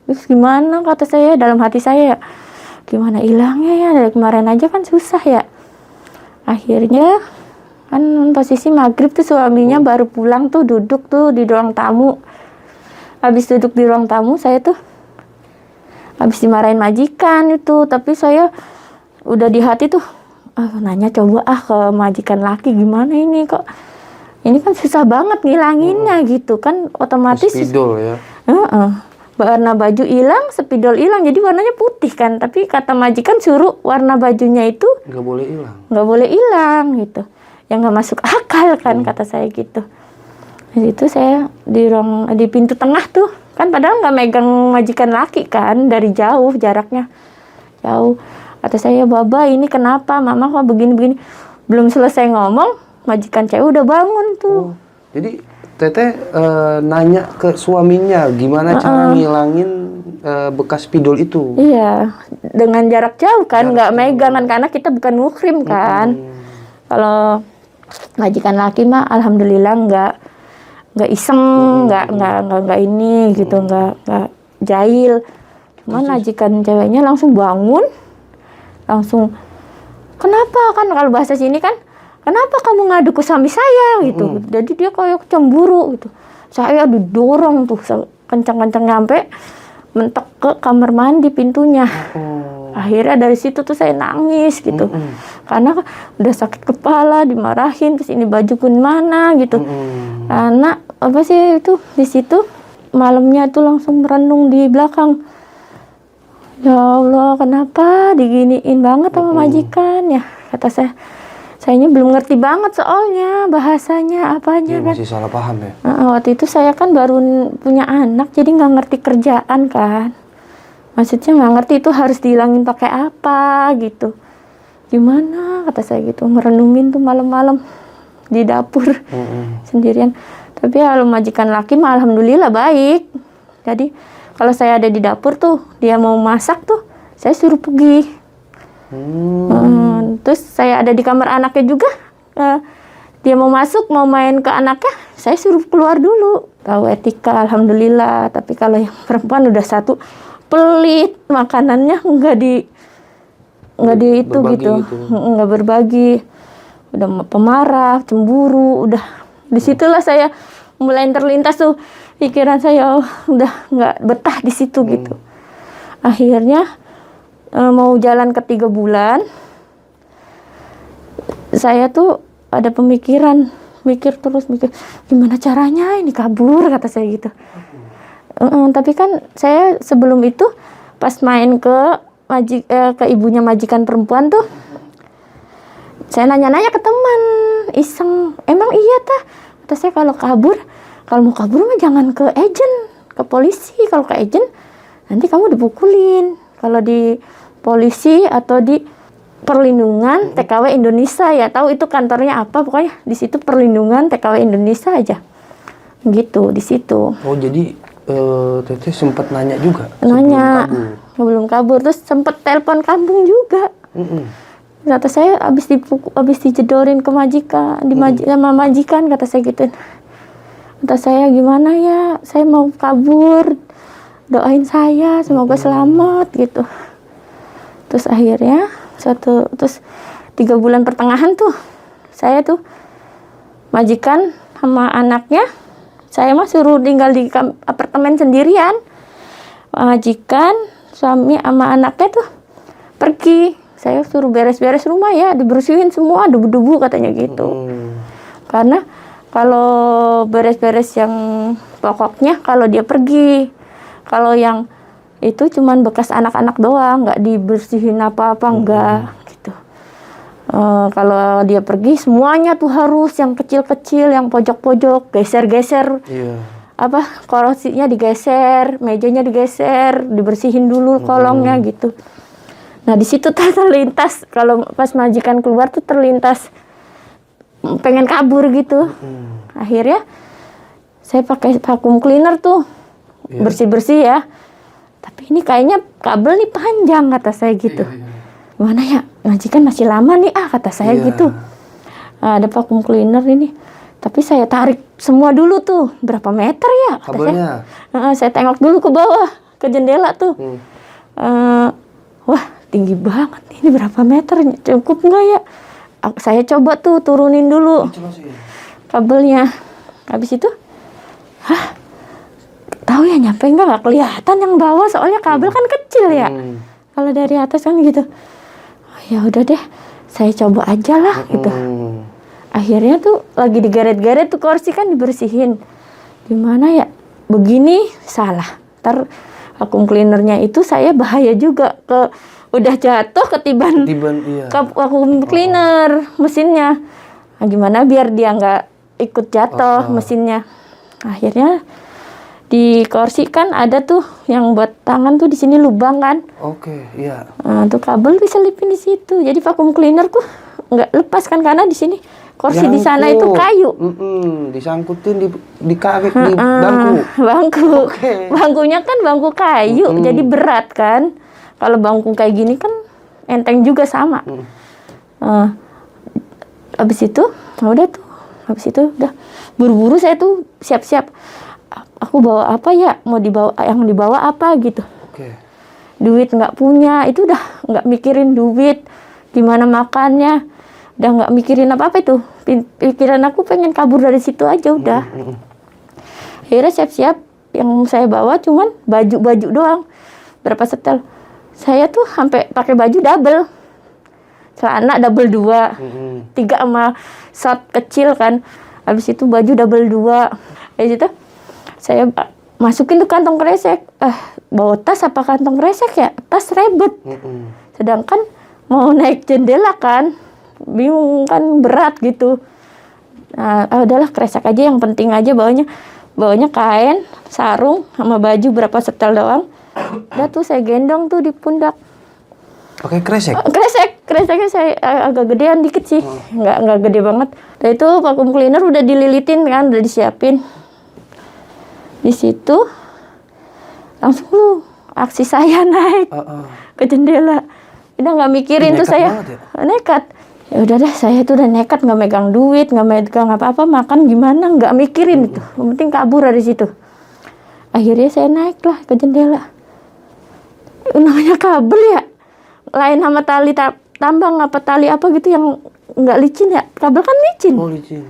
Terus gimana, kata saya dalam hati saya, gimana hilangnya ya, dari kemarin aja kan susah ya. Akhirnya kan posisi maghrib tuh suaminya baru pulang tuh, duduk tuh di ruang tamu. Habis duduk di ruang tamu, saya tuh habis dimarahin majikan itu, tapi saya udah di hati tuh, nanya coba ke majikan laki gimana ini kok. Ini kan susah banget ngilanginnya gitu kan, otomatis.
Spidol ya.
Warna baju hilang, spidol hilang, jadi warnanya putih kan. Tapi kata majikan suruh warna bajunya itu
nggak boleh hilang.
Nggak boleh hilang gitu. Yang nggak masuk akal kan kata saya gitu. Di situ saya di pintu tengah tuh kan, padahal nggak megang majikan laki kan, dari jauh jaraknya jauh. Kata saya, Baba ini kenapa mama kok begini-begini. Belum selesai ngomong majikan cewek udah bangun tuh.
Jadi Teteh nanya ke suaminya gimana cara ngilangin bekas spidol itu.
Iya, dengan jarak jauh kan, nggak megang kan, karena kita bukan muhrim kan. Kalau majikan laki mah alhamdulillah nggak iseng, nggak ini gitu, nggak jahil. Cuman majikan ceweknya langsung bangun, langsung kenapa kan, kalau bahasa sini kan, kenapa kamu ngadu ke suami saya gitu. Jadi dia kayak cemburu gitu. Saya didorong tuh kencang-kencang nyampe mentok ke kamar mandi pintunya. Akhirnya dari situ tuh saya nangis gitu. Karena udah sakit kepala, dimarahin, terus ini bajuku mana gitu. Karena apa sih itu, di situ malamnya tuh langsung merenung di belakang. Ya Allah, kenapa diginiin banget sama majikan ya, kata saya. Sayanya belum ngerti banget soalnya bahasanya apanya kan.
Masih salah paham ya.
Waktu itu saya kan baru punya anak, jadi nggak ngerti kerjaan kan. Maksudnya nggak ngerti itu harus dihilangin pakai apa gitu. Gimana kata saya gitu, merenungin tuh malam-malam di dapur sendirian. Tapi kalau majikan laki mah alhamdulillah baik. Jadi kalau saya ada di dapur tuh, dia mau masak tuh, saya suruh pergi. Terus saya ada di kamar anaknya juga, dia mau masuk mau main ke anaknya, saya suruh keluar dulu. Tahu etika alhamdulillah. Tapi kalau yang perempuan udah satu pelit, makanannya nggak di itu gitu, nggak berbagi, udah pemarah, cemburu, udah disitulah saya mulai terlintas tuh pikiran saya, udah nggak betah di situ gitu. Akhirnya mau jalan ke 3 bulan, saya tuh ada pemikiran, mikir gimana caranya ini kabur, kata saya gitu. Tapi kan saya sebelum itu pas main ke ibunya majikan perempuan tuh, saya nanya-nanya ke teman iseng, emang iya tah, kata saya kalau mau kabur mah jangan ke agen, ke polisi. Kalau ke agen nanti kamu dipukulin. Kalau di polisi atau di perlindungan TKW Indonesia, ya tahu itu kantornya apa, pokoknya di situ perlindungan TKW Indonesia aja gitu di situ.
Oh jadi Teteh sempat nanya juga
sebelum kabur, terus sempat telepon kampung juga. Kata saya abis dijedorin ke majikan, sama majikan, kata saya gitu. Kata saya, gimana ya, saya mau kabur, doain saya semoga selamat gitu. Terus akhirnya terus 3 bulan pertengahan tuh saya tuh majikan sama anaknya, saya mah suruh tinggal di apartemen sendirian. Majikan suami sama anaknya tuh pergi, saya suruh beres-beres rumah ya, dibersihin semua debu-debu katanya gitu. Karena kalau beres-beres yang pokoknya kalau dia pergi, kalau yang itu cuman bekas anak-anak doang, nggak dibersihin apa-apa, enggak gitu. Kalau dia pergi semuanya tuh harus, yang kecil-kecil, yang pojok-pojok geser-geser, apa korosinya digeser, mejanya digeser, dibersihin dulu kolongnya gitu. Nah di situ terlintas, kalau pas majikan keluar tuh terlintas pengen kabur gitu. Akhirnya saya pakai vacuum cleaner tuh, bersih-bersih ya. Tapi ini kayaknya kabel nih panjang, kata saya gitu. Gimana ya, majikan masih lama nih kata saya gitu. Ada vacuum cleaner ini. Tapi saya tarik semua dulu tuh, berapa meter ya kata kabelnya? Saya tengok dulu ke bawah, ke jendela tuh. Wah tinggi banget, ini berapa meter, cukup nggak ya? Saya coba tuh turunin dulu kabelnya. Habis itu, tahu ya nyampe nggak kelihatan yang bawah, soalnya kabel kan kecil ya. Kalau dari atas kan gitu. ya udah deh, saya coba aja lah gitu.
Mm-mm.
Akhirnya tuh lagi digeret-geret tuh kursi kan dibersihin. Gimana ya? Begini salah. Ntar vacuum cleanernya itu saya bahaya juga udah jatuh ketiban
Iya.
vacuum cleaner mesinnya. Nah, gimana biar dia nggak ikut jatuh mesinnya. Akhirnya di kursi kan ada tuh yang buat tangan tuh di sini lubang kan.
Oke, iya.
Nah, tuh kabel diselipin di situ. Jadi vacuum cleaner tuh nggak lepas kan karena di sini kursi di sana itu kayu.
Disangkutin di kaki di bangku.
Bangku.
Oke.
Bangkunya kan bangku kayu, jadi berat kan. Kalau bangku kayak gini kan enteng juga sama. Habis itu, habis itu udah buru-buru saya tuh siap-siap. Aku bawa apa ya? Mau dibawa apa gitu.
Oke.
Duit nggak punya, itu udah nggak mikirin duit, gimana makannya, udah nggak mikirin apa-apa itu. Pikiran aku pengen kabur dari situ aja udah. Akhirnya siap-siap, yang saya bawa cuman baju-baju doang. Berapa setel? Saya tuh sampai pakai baju double. Celana double 2. 3 sama short kecil kan. Habis itu baju double 2. Habis itu saya masukin tuh kantong kresek. Bawa tas apa kantong kresek ya? Tas rebet. Sedangkan mau naik jendela kan, bingung kan, berat gitu. Nah, udahlah kresek aja, yang penting aja bawanya kain, sarung, sama baju berapa setel doang. Udah tuh saya gendong tuh di pundak.
Oke, kresek.
Kreseknya saya agak gedean dikit sih, nggak gede banget. Dan itu vacuum cleaner udah dililitin kan, udah disiapin. Di situ langsung aksi saya naik ke jendela. Udah nggak mikirin tuh saya, nekat. Ya udah deh, saya tuh udah nekat, nggak megang duit, nggak megang apa-apa, makan gimana, nggak mikirin itu. Yang penting kabur dari situ. Akhirnya saya naik lah ke jendela. Namanya kabel ya, lain sama tali tambang apa tali apa gitu yang nggak licin ya. Kabel kan licin.
Oh, licin.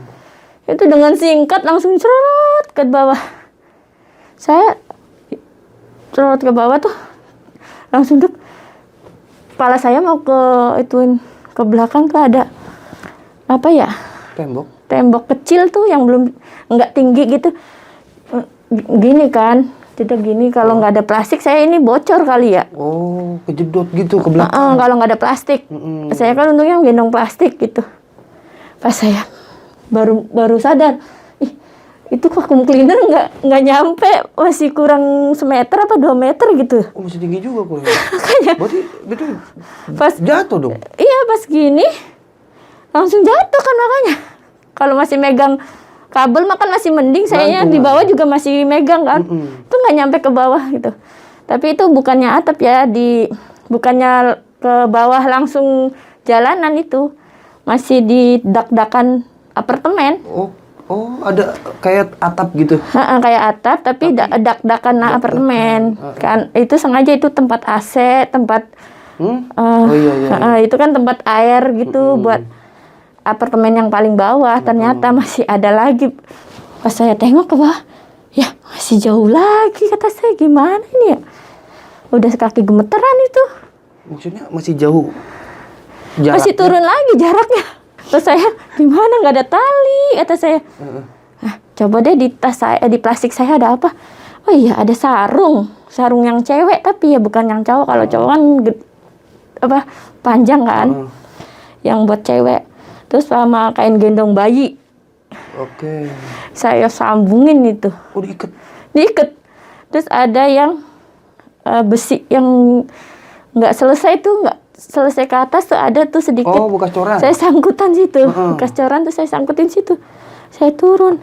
Itu dengan singkat langsung cerot ke bawah. Saya cerot ke bawah tuh, langsung tuh kepala saya mau ke belakang tuh ada apa ya? Tembok kecil tuh yang belum nggak tinggi gitu. Gini kan, tidak gini. Kalau nggak ada plastik saya ini bocor kali ya.
Oh, kejedot gitu ke belakang.
Kalau nggak ada plastik, saya kan untungnya gendong plastik gitu. Pas saya baru sadar, itu vacuum cleaner nggak nyampe, masih kurang semeter apa 2 meter gitu.
Oh, masih tinggi juga kok.
Makanya.
Berarti
Pas
jatuh dong.
Iya, pas gini langsung jatuh kan makanya. Kalau masih megang kabel makan masih mending, sayanya di bawah juga masih megang kan. Itu nggak nyampe ke bawah gitu. Tapi itu bukannya atap ya, bukannya ke bawah langsung jalanan itu. Masih di dak-dakan apartemen.
Oh, ada kayak atap gitu.
Kayak atap tapi dak-dakan apartemen. Kan itu sengaja itu tempat AC, tempat
iya.
itu kan tempat air gitu buat apartemen yang paling bawah. Ternyata masih ada lagi. Pas saya tengok ke bawah, ya masih jauh lagi, kata saya, gimana ini ya? Udah kaki gemeteran itu.
Maksudnya masih jauh jaraknya?
Masih turun lagi jaraknya. Terus saya, gimana nggak ada tali, kata saya. Coba deh di tas saya, di plastik saya ada apa? Oh iya, ada sarung yang cewek tapi ya bukan yang cowok. Kalau cowok kan panjang kan, yang buat cewek. Terus sama kain gendong bayi.
Oke.
Saya sambungin itu.
Oh, diikat.
Terus ada yang besi yang nggak selesai tuh, nggak selesai ke atas tuh, ada tuh sedikit.
Oh, bekas coran.
Saya sangkutan situ. Bekas coran tuh saya sangkutin situ. Saya turun.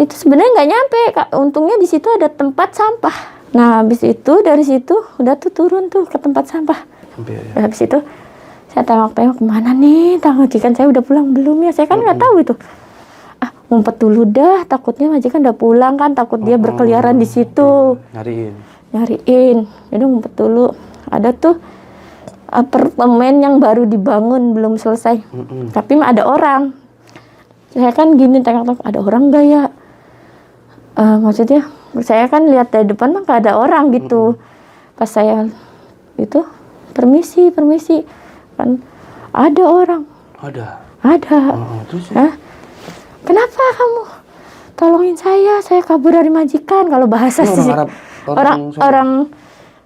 Itu sebenarnya nggak nyampe, Kak. Untungnya di situ ada tempat sampah. Nah, habis itu dari situ udah tuh turun tuh ke tempat sampah. Ya. Habis itu saya tengok-tengok, kemana nih? Majikan saya udah pulang belum ya? Saya kan nggak tahu itu. Ngumpet dulu dah, takutnya majikan udah pulang kan, takut dia berkeliaran di situ. Nyariin. Jadi ngumpet dulu. Ada tuh apartemen yang baru dibangun, belum selesai. Tapi ada orang. Saya kan gini tengok-tengok, ada orang nggak ya? Maksudnya, saya kan lihat dari depan mah nggak ada orang gitu. Pas saya itu, permisi. kan ada orang.
Ada.
Terus? Kenapa kamu tolongin saya kabur dari majikan. Kalau bahasa
Ini
sih
orang Arab,
orang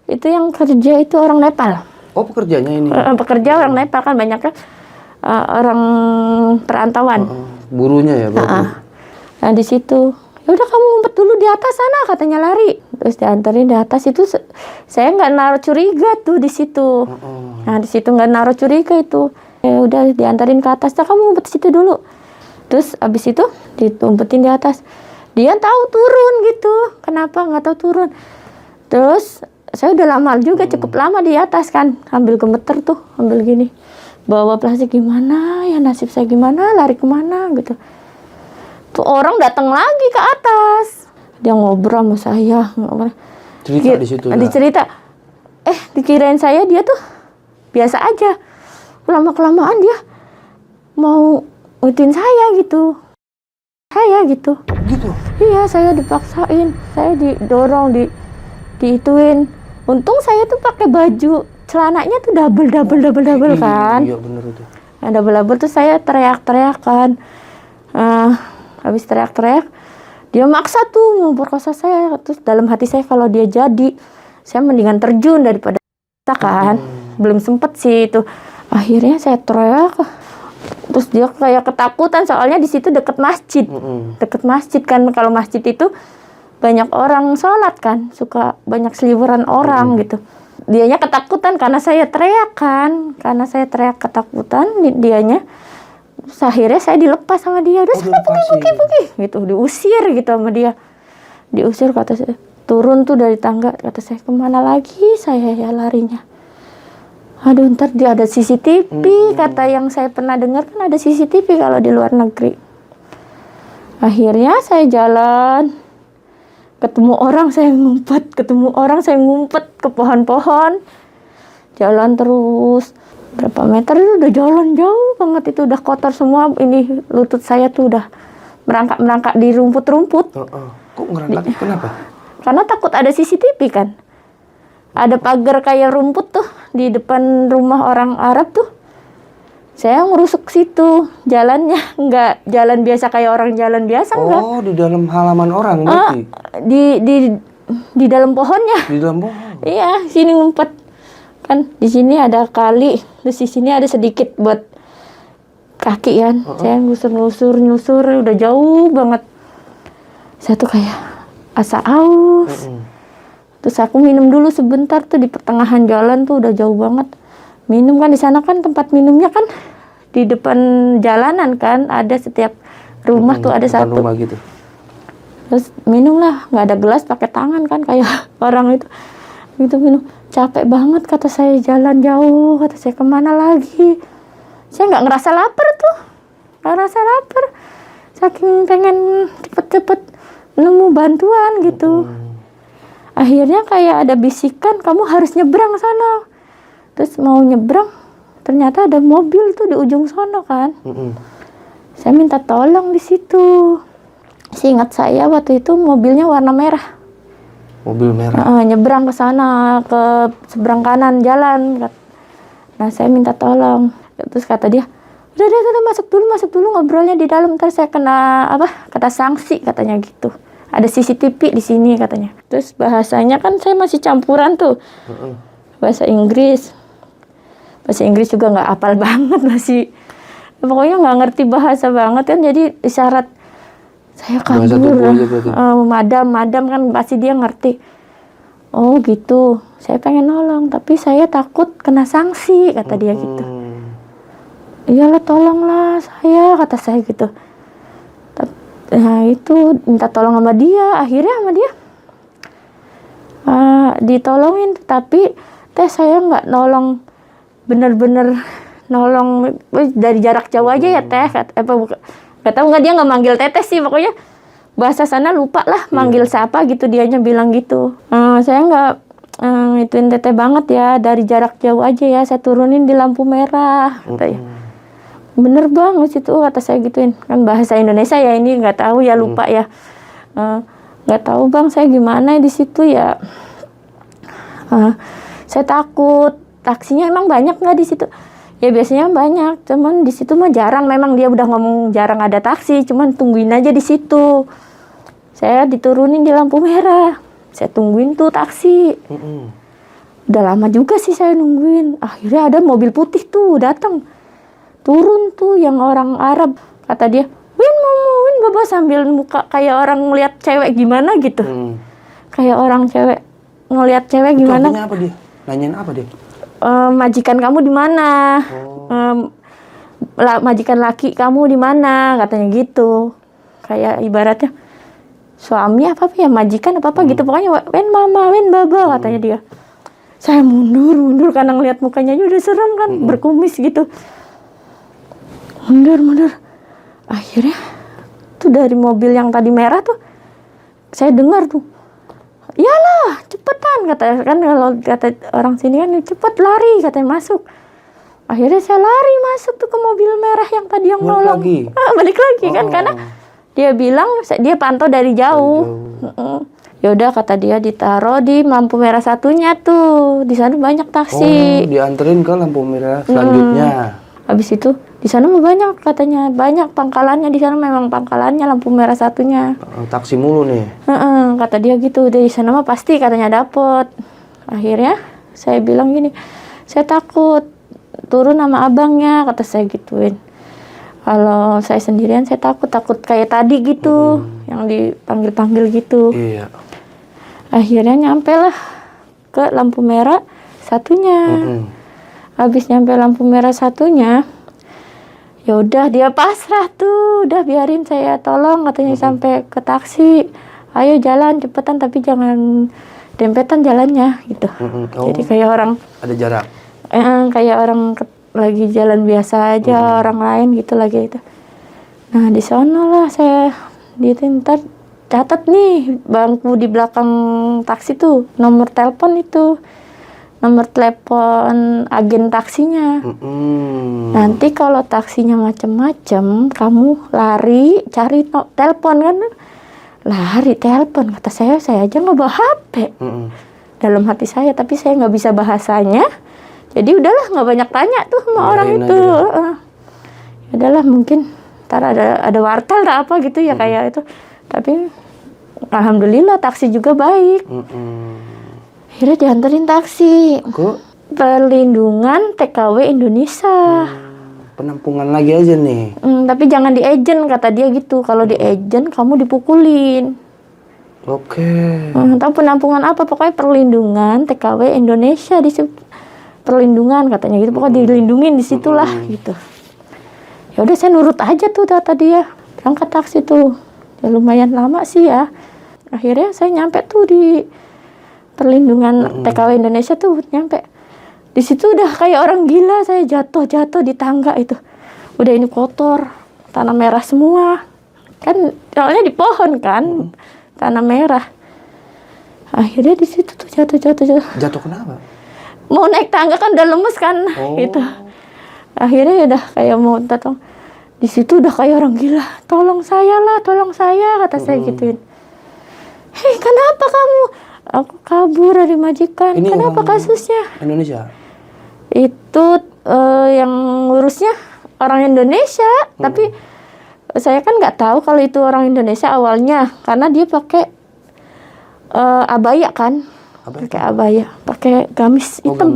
itu yang kerja itu orang Nepal.
Oh, pekerjanya ini.
Pekerja orang Nepal kan banyaknya orang perantauan.
Burunya ya berarti.
Nah di situ, ya udah kamu ngumpet dulu di atas sana, katanya lari. Terus dianterin di atas itu, saya nggak naruh curiga tuh di situ. Nah di situ nggak naruh curiga itu. Ya udah diantarin ke atas, nah, kamu ngumpet situ dulu. Terus abis itu ditumpetin di atas. Dia tahu turun gitu. Kenapa nggak tahu turun? Terus saya udah lama juga, cukup lama di atas kan, ambil gemeter tuh, ambil gini. Bawa plastik gimana ya, nasib saya gimana, lari kemana gitu. Tuh orang datang lagi ke atas. Dia ngobrol sama saya.
Cerita di situ.
Dicerita. Dikirain saya dia tuh biasa aja. Lama-kelamaan dia mau ngikutin saya gitu. Gitu. Iya, saya dipaksain. Saya didorong, diituin. Untung saya tuh pakai baju celananya tuh double kan.
Iya bener itu.
Nah, double tuh saya teriak-teriak kan. Habis teriak-teriak, dia maksa tuh memperkosa saya. Terus dalam hati saya, kalau dia jadi, saya mendingan terjun daripada kan. Belum sempet sih itu. Akhirnya saya teriak. Terus dia kayak ketakutan, soalnya di situ deket masjid. Deket masjid kan, kalau masjid itu banyak orang sholat kan, suka banyak seliweran orang gitu. Dianya ketakutan karena saya teriak kan, ketakutan dianya. Terus akhirnya saya dilepas sama dia, udah sana pergi gitu, diusir gitu sama dia. Diusir, kata saya, turun tuh dari tangga, kata saya, kemana lagi saya ya larinya. Aduh, ntar dia ada CCTV, kata yang saya pernah dengar kan ada CCTV kalau di luar negeri. Akhirnya saya jalan, ketemu orang saya ngumpet ke pohon-pohon. Jalan terus, berapa meter itu udah jalan jauh banget, itu udah kotor semua. Ini lutut saya tuh udah merangkak di rumput-rumput.
Kok ngerangkak? Kenapa?
Karena takut ada CCTV kan. Ada pagar kayak rumput tuh di depan rumah orang Arab tuh. Saya ngerusuk situ, jalannya nggak jalan biasa kayak orang jalan biasa, enggak.
Oh, di dalam halaman orang berarti?
Di dalam pohonnya.
Di dalam pohon?
Iya, sini ngumpet. Kan di sini ada kali, terus di sini ada sedikit buat kaki kan. Saya nyusur, udah jauh banget. Saya tuh kayak asa aus. Terus aku minum dulu sebentar tuh di pertengahan jalan tuh, udah jauh banget. Minum kan di sana kan tempat minumnya kan di depan jalanan kan, ada setiap rumah tuh ada satu.
Rumah gitu.
Terus minum lah, nggak ada gelas, pakai tangan kan kayak orang itu. Gitu minum, capek banget kata saya, jalan jauh, kata saya, kemana lagi? Saya nggak ngerasa lapar tuh, saking pengen cepet-cepet nemu bantuan gitu. Akhirnya kayak ada bisikan, kamu harus nyebrang sana. Terus mau nyebrang, ternyata ada mobil tuh di ujung sana kan. Saya minta tolong di situ. Seingat saya waktu itu mobilnya warna merah.
Mobil merah.
Nyebrang ke sana, ke seberang kanan jalan. Nah saya minta tolong. Terus kata dia, udah masuk dulu ngobrolnya di dalam, ntar saya kena sanksi katanya gitu. Ada CCTV di sini katanya. Terus bahasanya kan saya masih campuran tuh. Bahasa Inggris juga nggak hafal banget masih. Pokoknya nggak ngerti bahasa banget kan, jadi isyarat saya kabur. Madam kan pasti dia ngerti. Oh gitu. Saya pengen nolong, tapi saya takut kena sanksi, kata dia gitu. Iyalah tolonglah saya, kata saya gitu. Nah itu minta tolong sama dia, akhirnya sama dia ditolongin, tapi saya nggak nolong bener-bener nolong dari jarak jauh aja ya nggak tahu nggak, dia nggak manggil teteh sih, pokoknya bahasa sana lupa lah manggil siapa gitu, dianya bilang gitu. Saya nggak ituin teteh banget ya, dari jarak jauh aja ya, saya turunin di lampu merah katanya. Bener banget itu, kata saya gituin. Kan bahasa Indonesia ya, ini nggak tahu ya, lupa ya. Nggak tahu bang, saya gimana di situ ya. Saya takut. Taksinya emang banyak nggak di situ? Ya biasanya banyak, cuman di situ mah jarang. Memang dia udah ngomong jarang ada taksi, cuman tungguin aja di situ. Saya diturunin di lampu merah, saya tungguin tuh taksi. Udah lama juga sih saya nungguin. Akhirnya ada mobil putih tuh datang, turun tuh yang orang Arab. Kata dia, Win mama, Win baba, sambil muka kayak orang ngeliat cewek gimana gitu. Kayak orang cewek ngeliat cewek gimana.
Itu apa dia? Nanyain apa dia?
Majikan kamu di mana? Majikan laki kamu di mana? Katanya gitu. Kayak ibaratnya suami apa ya, majikan apa gitu. Pokoknya wen mama, wen baba, katanya dia. Saya mundur karena ngeliat mukanya aja udah serem kan, berkumis gitu. Mundur. Akhirnya tuh dari mobil yang tadi merah tuh saya dengar tuh, iyalah cepetan, kalau kata orang sini kan cepet lari, katanya masuk. Akhirnya saya lari masuk tuh ke mobil merah yang tadi yang nolong. Balik lagi kan, karena dia bilang dia pantau dari jauh. Ya udah, kata dia ditaruh di lampu merah satunya tuh, di sana banyak taksi.
Dianterin ke lampu merah selanjutnya.
Habis itu di sana banyak, katanya banyak pangkalannya di sana, memang pangkalannya lampu merah satunya.
Taksi mulu nih.
Kata dia gitu, di sana mah pasti katanya dapet. Akhirnya saya bilang gini, saya takut, turun sama abangnya, kata saya gituin. Kalau saya sendirian saya takut kayak tadi gitu, yang dipanggil gitu.
Iya.
Akhirnya nyampe lah ke lampu merah satunya. Habis nyampe lampu merah satunya, ya udah dia pasrah tuh, udah biarin saya tolong, katanya sampai ke taksi. Ayo jalan cepetan, tapi jangan dempetan jalannya gitu. Jadi kayak orang
ada jarak.
Kayak orang lagi jalan biasa aja, orang lain gitu lagi itu. Nah di sana lah saya ditintar, catat nih bangku di belakang taksi tuh nomor telepon itu. Nomor telepon agen taksinya. Nanti kalau taksinya macem-macem, kamu lari cari telepon kan? Lari telepon, kata saya aja nggak bawa HP. Dalam hati saya, tapi saya nggak bisa bahasanya. Jadi udahlah, nggak banyak tanya tuh sama orang itu. Udahlah, mungkin ntar ada wartel atau apa gitu ya kayak itu. Tapi alhamdulillah taksi juga baik. Akhirnya dianterin taksi
ke
perlindungan TKW Indonesia.
Penampungan lagi aja nih.
Tapi jangan di agent, kata dia gitu. Kalau di agent kamu dipukulin. Tahu penampungan apa? Pokoknya perlindungan TKW Indonesia di perlindungan katanya gitu. Pokoknya dilindungin di situlah gitu. Ya udah saya nurut aja tuh kata dia. Berangkat taksi tuh. Ya lumayan lama sih ya. Akhirnya saya nyampe tuh di perlindungan TKW Indonesia tuh, nyampe di situ udah kayak orang gila. Saya jatuh di tangga itu, udah ini kotor, tanah merah semua kan, soalnya di pohon kan, tanah merah. Akhirnya di situ tuh jatuh
kenapa?
Mau naik tangga kan udah lemes kan. Gitu. Akhirnya udah kayak mau datang di situ, udah kayak orang gila, tolong saya, kata saya gituin. Hei, kenapa kamu? Aku kabur dari majikan. Ini kenapa kasusnya?
Indonesia?
Itu yang ngurusnya orang Indonesia. Tapi saya kan nggak tahu kalau itu orang Indonesia awalnya. Karena dia pakai abaya kan. Pakai abaya. Pakai gamis hitam.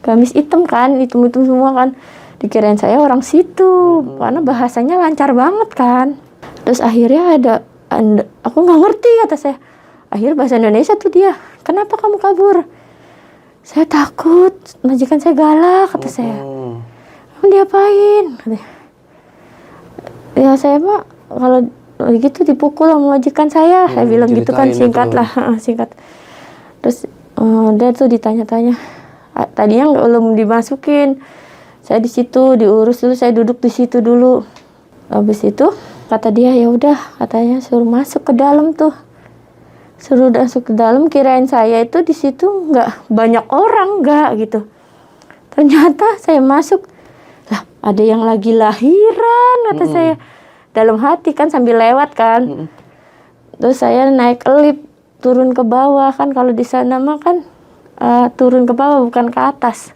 Gamis hitam kan. Hitam-hitam semua kan. Dikirain saya orang situ. Karena bahasanya lancar banget kan. Terus akhirnya aku nggak ngerti, kata saya. Akhirnya bahasa Indonesia tuh dia, kenapa kamu kabur? Saya takut, majikan saya galak, kata saya. Kamu diapain? Ya saya mah kalau gitu dipukul sama majikan saya. Saya bilang gitu kan, singkat. Terus dia tuh ditanya-tanya. Tadinya belum dimasukin. Saya di situ diurus dulu, saya duduk di situ dulu. Habis itu kata dia, ya udah, katanya suruh masuk ke dalam tuh. Suruh masuk ke dalam, kirain saya itu di situ nggak banyak orang, nggak gitu. Ternyata saya masuk, lah ada yang lagi lahiran, kata saya. Dalam hati kan, sambil lewat kan. Terus saya naik lift turun ke bawah kan, kalau di sana mah kan turun ke bawah bukan ke atas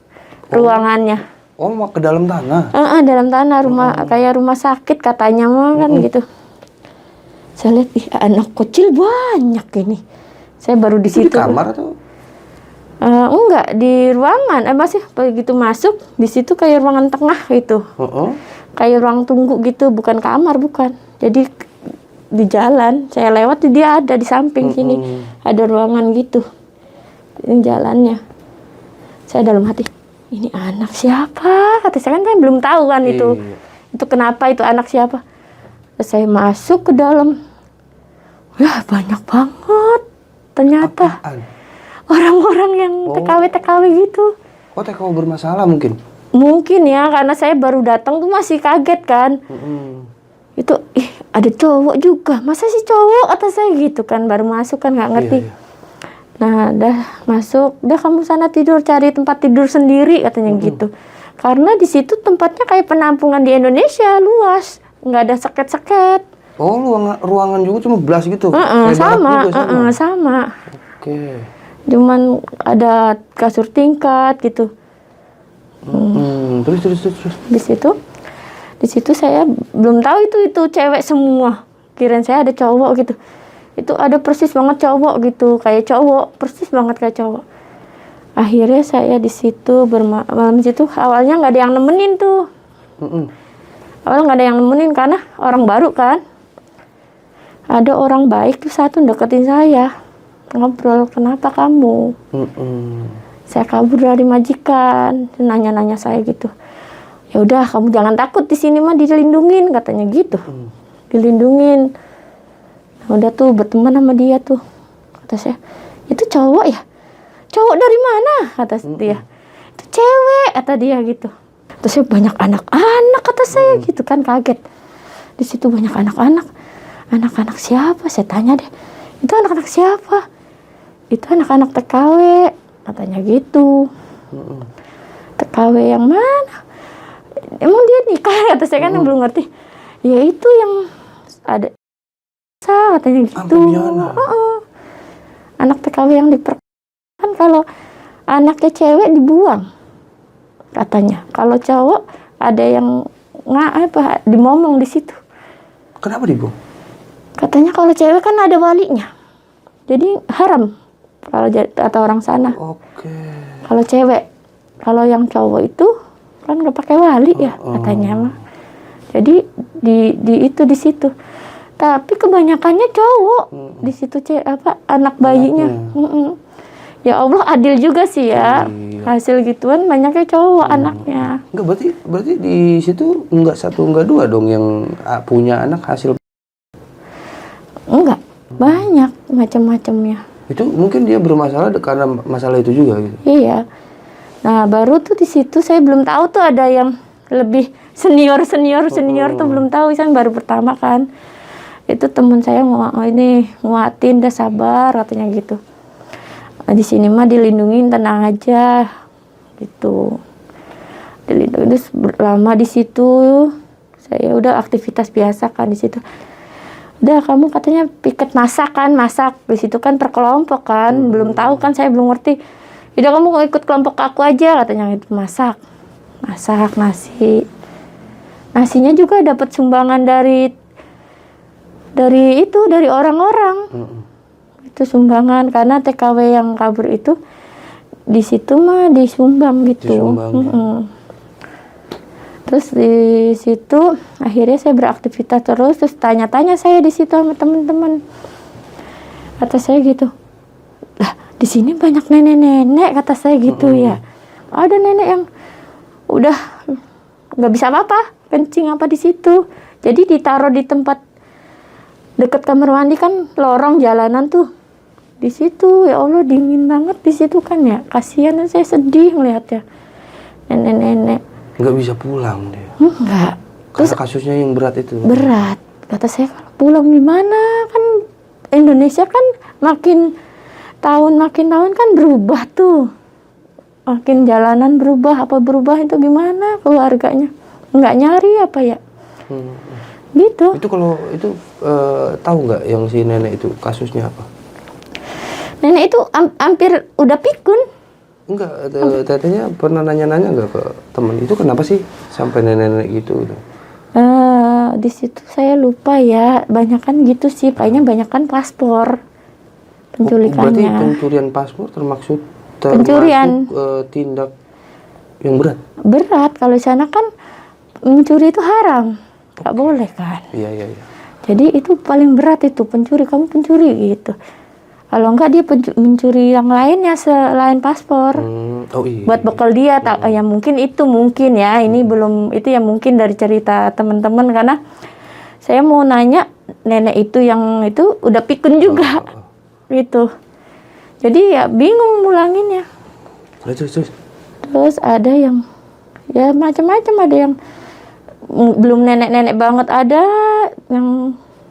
ruangannya.
Oh, mau ke dalam tanah?
Dalam tanah, rumah kayak rumah sakit katanya mah kan gitu. Saya lihat, ih, anak kecil banyak ini. Saya baru di
Itu
situ.
di kamar atau?
Enggak, di ruangan. Masih begitu masuk, di situ kayak ruangan tengah gitu. Kayak ruang tunggu gitu, bukan kamar, bukan. Jadi di jalan, saya lewat, dia ada di samping sini. Ada ruangan gitu. Ini jalannya. Saya dalam hati, ini anak siapa? Kata saya kan belum tahu kan itu. Itu kenapa itu anak siapa? Terus saya masuk ke dalam. Wah, banyak banget. Ternyata orang-orang yang TKW gitu.
Oh, TKW bermasalah mungkin?
Mungkin ya, karena saya baru datang tuh masih kaget kan. Itu, ada cowok juga. Masa sih cowok? Kata saya gitu kan, baru masuk kan nggak ngerti. Nah, dah masuk, dah kamu sana tidur, cari tempat tidur sendiri katanya gitu. Karena di situ tempatnya kayak penampungan di Indonesia, luas, nggak ada seket-seket.
Oh, ruangan juga cuma belas gitu?
Sama.
Oke.
Cuman ada kasur tingkat gitu.
Terus.
Di situ saya belum tahu itu cewek semua. Kirain saya ada cowok gitu. Itu ada persis banget cowok gitu, kayak cowok, persis banget kayak cowok. Akhirnya saya di situ malam situ awalnya nggak ada yang nemenin tuh. Awalnya nggak ada yang nemenin karena orang baru kan. Ada orang baik tuh satu deketin saya, ngobrol, kenapa kamu? Saya kabur dari majikan, nanya-nanya saya gitu. Ya udah, kamu jangan takut, di sini mah dilindungin katanya gitu. Dilindungin. Nah, udah tuh berteman sama dia tuh. Kata saya, itu cowok ya? Cowok dari mana? Kata dia. Itu cewek, kata dia gitu. Terus saya, banyak anak-anak, kata saya gitu kan, kaget. Di situ banyak anak-anak. Anak-anak siapa? Saya tanya deh. Itu anak-anak siapa? Itu anak-anak TKW, katanya gitu. TKW yang mana? Emang dia nikah? Kata saya kan yang belum ngerti. Ya itu yang ada, katanya gitu. Anak TKW yang kan kalau anaknya cewek dibuang katanya. Kalau cowok ada yang dimomong di situ.
Kenapa dibuang?
Katanya kalau cewek kan ada walinya, jadi haram kalau atau orang sana. Kalau cewek, kalau yang cowok itu kan nggak pakai wali ya katanya mah. Jadi di situ. Tapi kebanyakannya cowok di situ, anak bayinya. Ya Allah, adil juga sih ya. Hasil gituan banyaknya cowok anaknya.
Enggak, berarti di situ enggak satu enggak dua dong yang punya anak hasil.
Enggak, banyak macam-macamnya.
Itu mungkin dia bermasalah karena masalah itu juga gitu.
Iya. Nah, baru tuh di situ saya belum tahu tuh ada yang lebih senior tuh belum tahu, saya baru pertama kan. Itu teman saya nguatin, dah sabar katanya gitu. Nah, di sini mah dilindungin, tenang aja gitu. Dilindungi. Terus lama di situ saya udah aktivitas biasa kan di situ. Udah, kamu katanya piket masak di situ kan per-kelompok kan, belum tahu kan, saya belum ngerti. Udah, kamu ikut kelompok aku aja katanya itu, masak nasinya juga dapat sumbangan dari orang-orang. Itu sumbangan karena TKW yang kabur itu di situ mah disumbang gitu. Terus di situ akhirnya saya beraktivitas terus tanya-tanya saya di situ sama teman-teman. Kata saya gitu, lah di sini banyak nenek-nenek, kata saya gitu ya. Ada nenek yang udah nggak bisa apa-apa, kencing apa di situ. Jadi ditaruh di tempat dekat kamar mandi kan, lorong jalanan tuh. Di situ, ya Allah, dingin banget di situ kan ya. Kasihan, saya sedih ngelihatnya. Nenek-nenek.
Nggak bisa pulang dia.
Enggak.
Karena kasusnya yang berat itu.
Berat. Kata saya, kalau pulang gimana? Kan Indonesia kan makin tahun kan berubah tuh. Makin jalanan berubah itu gimana keluarganya? Nggak nyari apa ya? Gitu.
Itu kalau itu tahu nggak yang si nenek itu kasusnya apa?
Nenek itu hampir udah pikun.
Enggak, tetehnya pernah nanya-nanya nggak ke teman itu kenapa sih sampai nenek-nenek gitu?
Di situ saya lupa ya, banyakan gitu sih, kayaknya banyakan paspor
Berarti
penculikannya.
pencurian paspor termasuk
Pencurian.
tindak yang berat.
Berat, kalau di sana kan mencuri itu haram, nggak boleh kan.
Iya.
Jadi itu paling berat itu pencuri, kamu pencuri gitu. Kalau enggak dia mencuri yang lainnya selain paspor.
Oh iya.
Buat bekal dia, ya mungkin ya. Ini belum itu ya mungkin dari cerita teman-teman karena saya mau nanya nenek itu yang itu udah pikun juga, gitu. Jadi ya bingung mulanginnya. Terus ada yang ya macam-macam, ada yang belum nenek-nenek banget, ada yang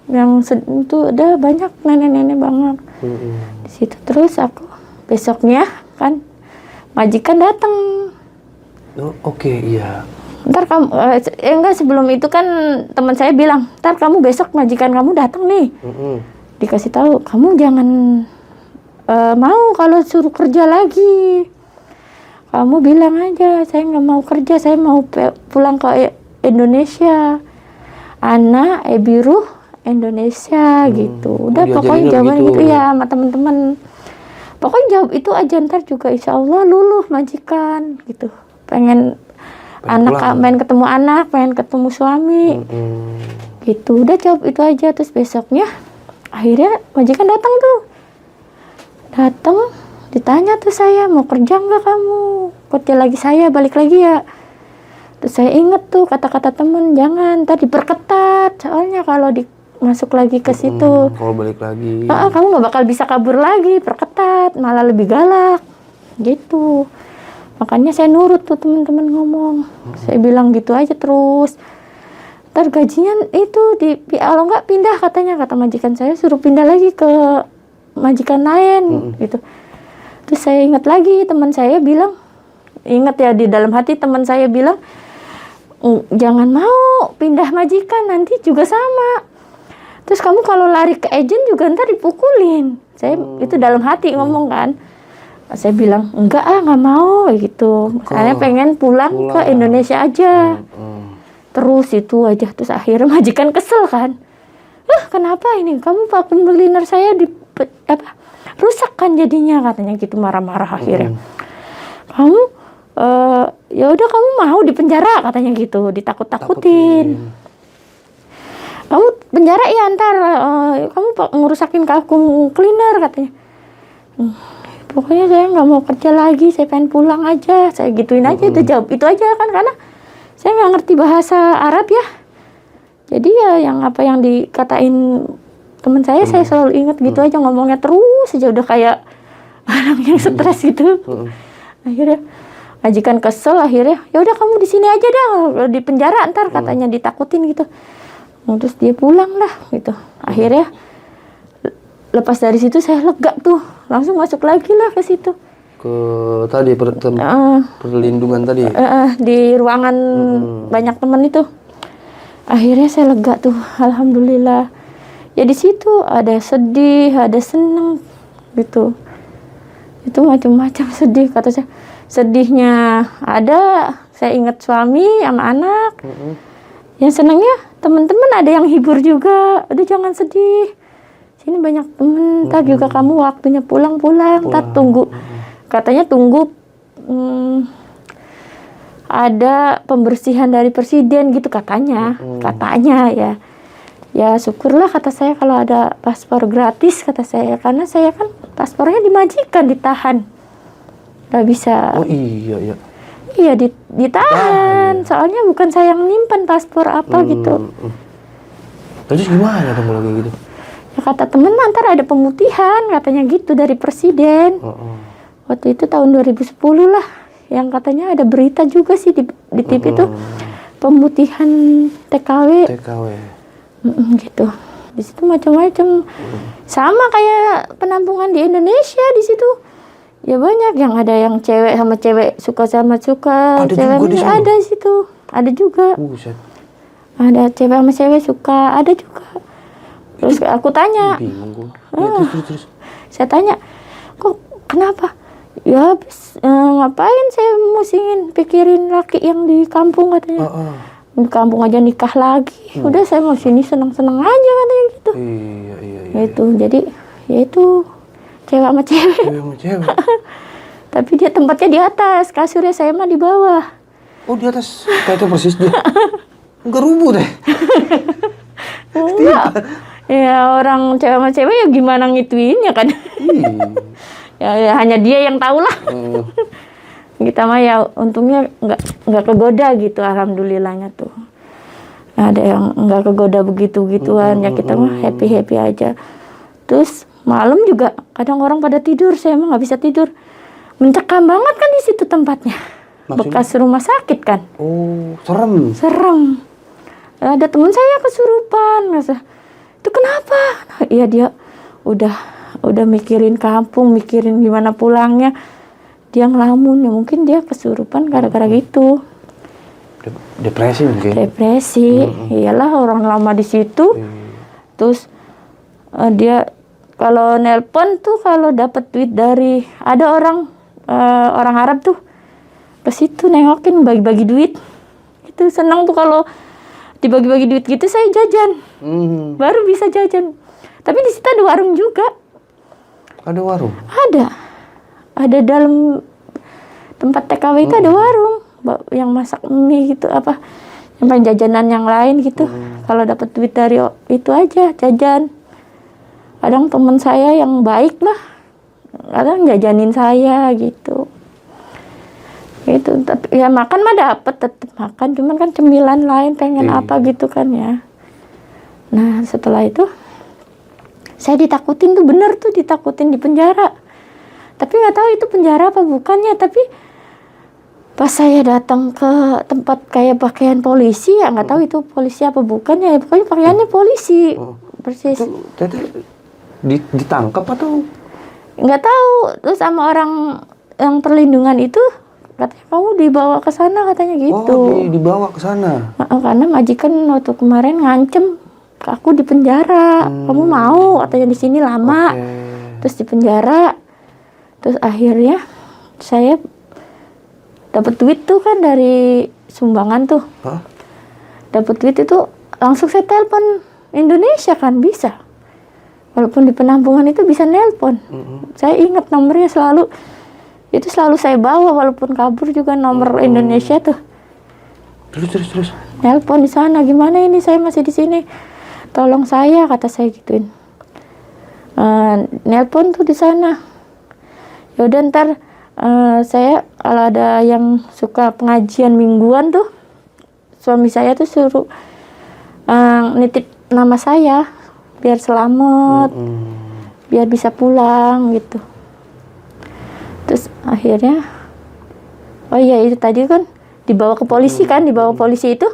itu ada banyak nenek-nenek banget. Di situ terus aku besoknya kan majikan datang.
Oh, oke, iya.
Ntar kamu enggak, sebelum itu kan teman saya bilang, ntar kamu besok majikan kamu datang nih. Dikasih tahu, kamu jangan mau kalau suruh kerja lagi. Kamu bilang aja, saya nggak mau kerja, saya mau pulang ke Indonesia. Anak biru Indonesia gitu. Udah pokoknya jawaban gitu ya sama teman-teman. Pokoknya jawab itu aja, ntar juga insya Allah luluh majikan gitu. Pengen anak pulang. Pengen ketemu anak, pengen ketemu suami. Gitu. Udah jawab itu aja, terus besoknya akhirnya majikan datang tuh. Ditanya tuh saya, mau kerja nggak kamu? Kerja lagi saya, balik lagi ya. Terus saya inget tuh kata-kata temen, jangan, tadi diperketat. Soalnya kalau masuk lagi ke situ,
kalau balik lagi,
kamu nggak bakal bisa kabur lagi, perketat, malah lebih galak, gitu. Makanya saya nurut tuh teman-teman ngomong. Saya bilang gitu aja terus. Ntar gajinya itu kalau nggak pindah katanya, kata majikan saya suruh pindah lagi ke majikan lain, gitu. Terus saya ingat lagi teman saya bilang, ingat ya di dalam hati teman saya bilang, jangan mau pindah majikan, nanti juga sama. Terus kamu kalau lari ke agent juga ntar dipukulin. Saya itu dalam hati ngomong kan. Saya bilang enggak nggak mau gitu. Saya pengen pulang ke Indonesia aja. Terus itu aja, terus akhirnya majikan kesel kan. Kenapa ini kamu vacuum cleaner saya rusak kan jadinya, katanya gitu, marah-marah akhirnya. Kamu ya udah kamu mau dipenjara katanya gitu, ditakut-takutin. Kamu penjara ya ntar, kamu ngerusakin vacuum cleaner katanya. Pokoknya saya nggak mau kerja lagi, saya pengen pulang aja, saya gituin aja, udah jawab itu aja kan, karena saya nggak ngerti bahasa Arab ya. Jadi ya yang apa yang dikatain teman saya selalu ingat gitu aja, ngomongnya terus aja, udah kayak orang yang stres gitu. Akhirnya majikan kesel, akhirnya ya udah kamu di sini aja dah, di penjara ntar katanya, ditakutin gitu. Terus dia pulang lah gitu. Akhirnya lepas dari situ saya lega tuh, langsung masuk lagi lah ke situ.
Ke tadi perlindungan tadi.
Di ruangan banyak teman itu. Akhirnya saya lega tuh, alhamdulillah. Ya di situ ada sedih, ada seneng gitu. Itu macam-macam sedih, kata saya. Sedihnya ada, saya ingat suami sama anak. Yang senangnya teman-teman ada yang hibur juga. Udah jangan sedih, sini banyak temen, ntar juga kamu waktunya pulang, ntar tunggu. Katanya tunggu ada pembersihan dari presiden gitu katanya. Katanya ya. Ya syukurlah kata saya kalau ada paspor gratis, kata saya. Karena saya kan paspornya dimajikan, ditahan. Gak bisa.
Oh iya.
Iya ditahan. Soalnya bukan saya yang nyimpan paspor apa gitu.
Terus gimana dong kalau kayak gitu?
Ya kata temen, ntar ada pemutihan katanya gitu dari presiden. Waktu itu tahun 2010 lah, yang katanya ada berita juga sih di TV itu, pemutihan TKW. Gitu. Di situ macam-macam. Sama kayak penampungan di Indonesia di situ. Ya banyak, yang ada yang cewek sama cewek suka sama suka.
Ada
cewek
juga di sana?
ada di situ. Ada juga. Ada cewek sama cewek suka, ada juga. Terus aku tanya.
Bingung gue. Terus.
Saya tanya, kok kenapa? Ya habis ngapain saya musingin pikirin laki yang di kampung katanya. Di kampung aja nikah lagi. Udah saya mau sini seneng-seneng aja katanya gitu.
Iya.
Itu jadi ya itu cewek sama cewek.
Cewek sama cewek.
Tapi dia tempatnya di atas, kasurnya saya mah di bawah.
Oh di atas, kayak persis dia. Enggak rubuh deh.
Enggak. Ya orang cewek sama cewek ya gimana ngituinnya kan. ya hanya dia yang tahu lah. Kita mah ya untungnya nggak kegoda gitu, alhamdulillahnya tuh. Nah, ada yang nggak kegoda begitu-gituan, ya kita mah happy aja. Terus malam juga kadang orang pada tidur, saya mah nggak bisa tidur. Mencekam banget kan di situ tempatnya. Maksudnya? Bekas rumah sakit kan.
Oh, serem.
Ada teman saya kesurupan, masa itu kenapa? Iya dia udah mikirin kampung, mikirin gimana pulangnya. Dia ngelamun, ya mungkin dia kesurupan gara-gara gitu.
Depresi mungkin.
Depresi, iyalah orang lama di situ. Terus dia kalau nelpon tuh kalau dapat duit dari ada orang Arab tuh ke situ nengokin bagi-bagi duit. Itu senang tuh kalau dibagi-bagi duit gitu saya jajan. Baru bisa jajan. Tapi di situ ada warung juga. Ada warung? Ada dalam tempat TKW itu ada warung yang masak mie gitu apa yang jajanan yang lain gitu. Kalau dapat duit dari itu aja jajan. Kadang teman saya yang baik lah, kadang jajanin saya gitu. Itu tapi ya makan mah dapat tetap makan, cuman kan cemilan lain pengen apa gitu kan ya. Nah setelah itu saya ditakutin tuh, bener tuh ditakutin di penjara. Tapi nggak tahu itu penjara apa bukannya. Tapi pas saya datang ke tempat kayak pakaian polisi, ya nggak tahu itu polisi apa bukannya. Ya pokoknya pakaiannya polisi, persis.
Itu ditangkap atau?
Nggak tahu. Terus sama orang yang perlindungan itu katanya kamu dibawa ke sana katanya gitu.
Oh, dibawa ke sana.
Karena majikan waktu kemarin ngancem aku di penjara. Kamu mau katanya di sini lama. Terus di penjara. Terus akhirnya saya dapat duit tuh kan dari sumbangan tuh. Dapat duit itu langsung saya telepon Indonesia kan bisa. Walaupun di penampungan itu bisa nelpon. Saya ingat nomornya selalu. Itu selalu saya bawa walaupun kabur juga nomor Indonesia tuh.
Terus.
Nelpon di sana, gimana ini saya masih di sini. Tolong saya, kata saya gituin. Nelpon tuh di sana. Yaudah ntar saya kalau ada yang suka pengajian mingguan tuh, suami saya tuh suruh nitip nama saya biar selamat, biar bisa pulang gitu. Terus akhirnya oh iya itu tadi kan dibawa ke polisi kan, dibawa polisi itu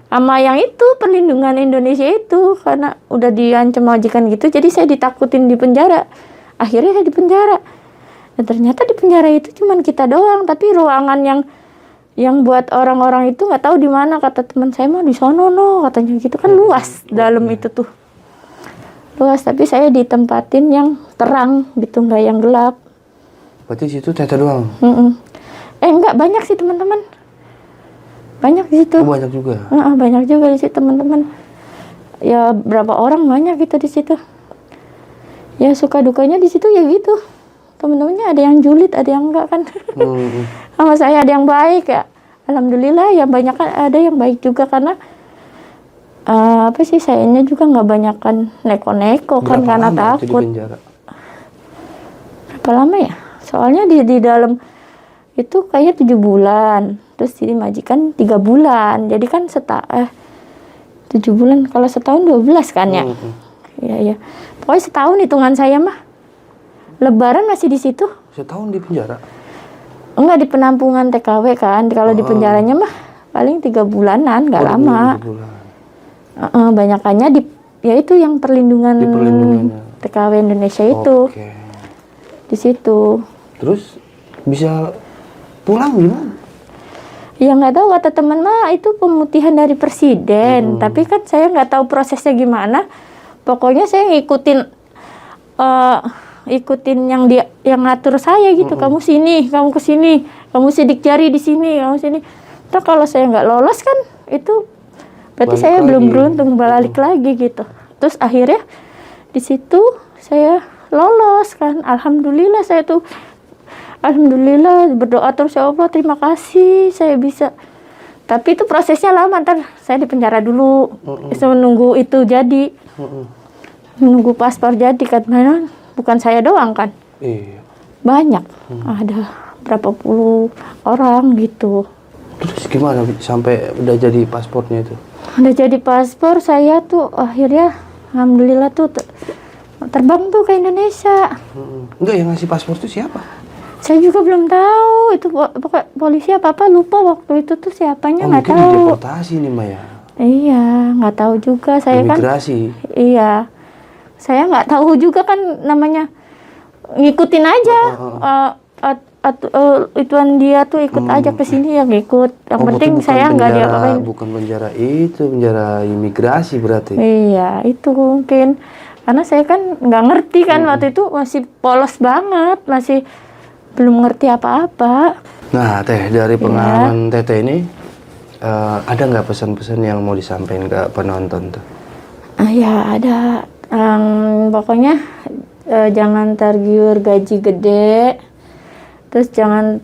sama yang itu perlindungan Indonesia itu karena udah diancam majikan gitu, jadi saya ditakutin di penjara. Akhirnya saya di penjara. Dan ternyata di penjara itu cuman kita doang, tapi ruangan yang buat orang-orang itu nggak tahu di mana, kata teman saya mah di sono no katanya gitu kan, luas dalam itu tuh. Luas, tapi saya ditempatin yang terang gitu, nggak yang gelap.
Berarti situ Tete doang?
Enggak, banyak sih teman-teman. Banyak di situ.
Oh, banyak juga?
Banyak juga di situ teman-teman. Ya berapa orang banyak gitu di situ. Ya suka dukanya di situ ya gitu. Teman-temannya ada yang julid, ada yang enggak kan. Sama saya ada yang baik ya. Alhamdulillah ya banyak kan, ada yang baik juga karena apa sih sayanya juga nggak banyakan neko-neko kan karena takut. Berapa lama ya? Soalnya di dalam itu kayaknya 7 bulan. Terus di majikan 3 bulan. Jadi kan 7 bulan, kalau setahun 12 kan ya. Iya. Pokoknya setahun hitungan saya mah. Lebaran masih di situ.
Setahun di penjara?
Enggak, di penampungan TKW kan. Kalau di penjaranya mah paling 3 bulanan, nggak lama. 3 bulan. Banyakannya ya itu yang perlindungan TKW Indonesia itu. Di situ.
Terus bisa pulang gimana?
Ya nggak tahu, kata teman mah itu pemutihan dari presiden. Tapi kan saya nggak tahu prosesnya gimana. Pokoknya saya ngikutin ikutin yang dia yang ngatur saya gitu. Kamu sini, kamu ke sini, kamu sidik jari di sini, kamu sini. Terus kalau saya nggak lolos kan itu berarti
Balik
saya belum
lagi.
beruntung balik lagi gitu. Terus akhirnya di situ saya lolos kan. Alhamdulillah saya tuh alhamdulillah berdoa terus, ya Allah terima kasih saya bisa. Tapi itu prosesnya lama, ntar saya di penjara dulu. Saya menunggu itu jadi. Menunggu paspor jadi kan, bukan saya doang kan.
Iya.
Banyak. Ada berapa puluh orang gitu.
Terus gimana sampai udah jadi paspornya itu?
Udah jadi paspor, saya tuh akhirnya alhamdulillah tuh terbang tuh ke Indonesia.
Enggak, yang ngasih paspor itu siapa?
Saya juga belum tahu itu pokok polisi apa lupa waktu itu tuh siapanya, nggak
mungkin
tahu.
deportasi nih Maya.
Iya, nggak tahu juga saya kan.
Imigrasi.
Iya, saya nggak tahu juga kan, namanya ngikutin aja. Ituan dia tuh ikut aja ke sini, yang ikut. Yang penting
berarti
saya nggak diapa-apain.
bukan penjara itu, penjara imigrasi berarti.
Iya, itu mungkin karena saya kan nggak ngerti kan waktu itu, masih polos banget, masih belum ngerti apa-apa.
Nah, Teh, dari pengalaman Teteh ini ada nggak pesan-pesan yang mau disampaikan ke penonton tuh?
Ya ada. Pokoknya jangan tergiur gaji gede, terus jangan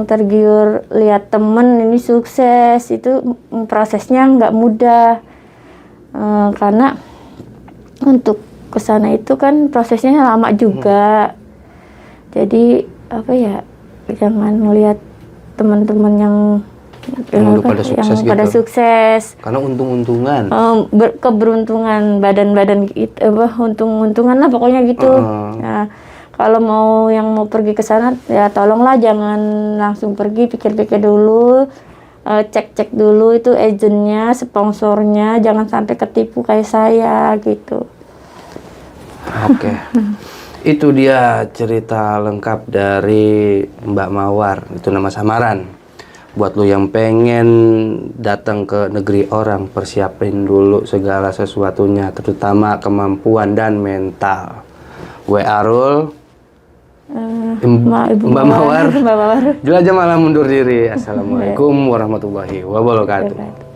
tergiur lihat temen ini sukses. Itu prosesnya nggak mudah, karena untuk kesana itu kan prosesnya lama juga. Jadi apa ya, jangan melihat teman-teman yang pada sukses.
Karena untung-untungan.
Keberuntungan badan-badan itu, untung-untungan lah pokoknya gitu. Nah, kalau yang mau pergi ke sana ya tolonglah jangan langsung pergi, pikir-pikir dulu, cek-cek dulu itu agentnya, sponsornya, jangan sampai ketipu kayak saya gitu.
Oke. Itu dia cerita lengkap dari Mbak Mawar, itu nama samaran. Buat lo yang pengen datang ke negeri orang, persiapin dulu segala sesuatunya, terutama kemampuan dan mental. Gue Arul, Mbak Mawar, Jelajah Malam undur diri. Assalamualaikum warahmatullahi wabarakatuh.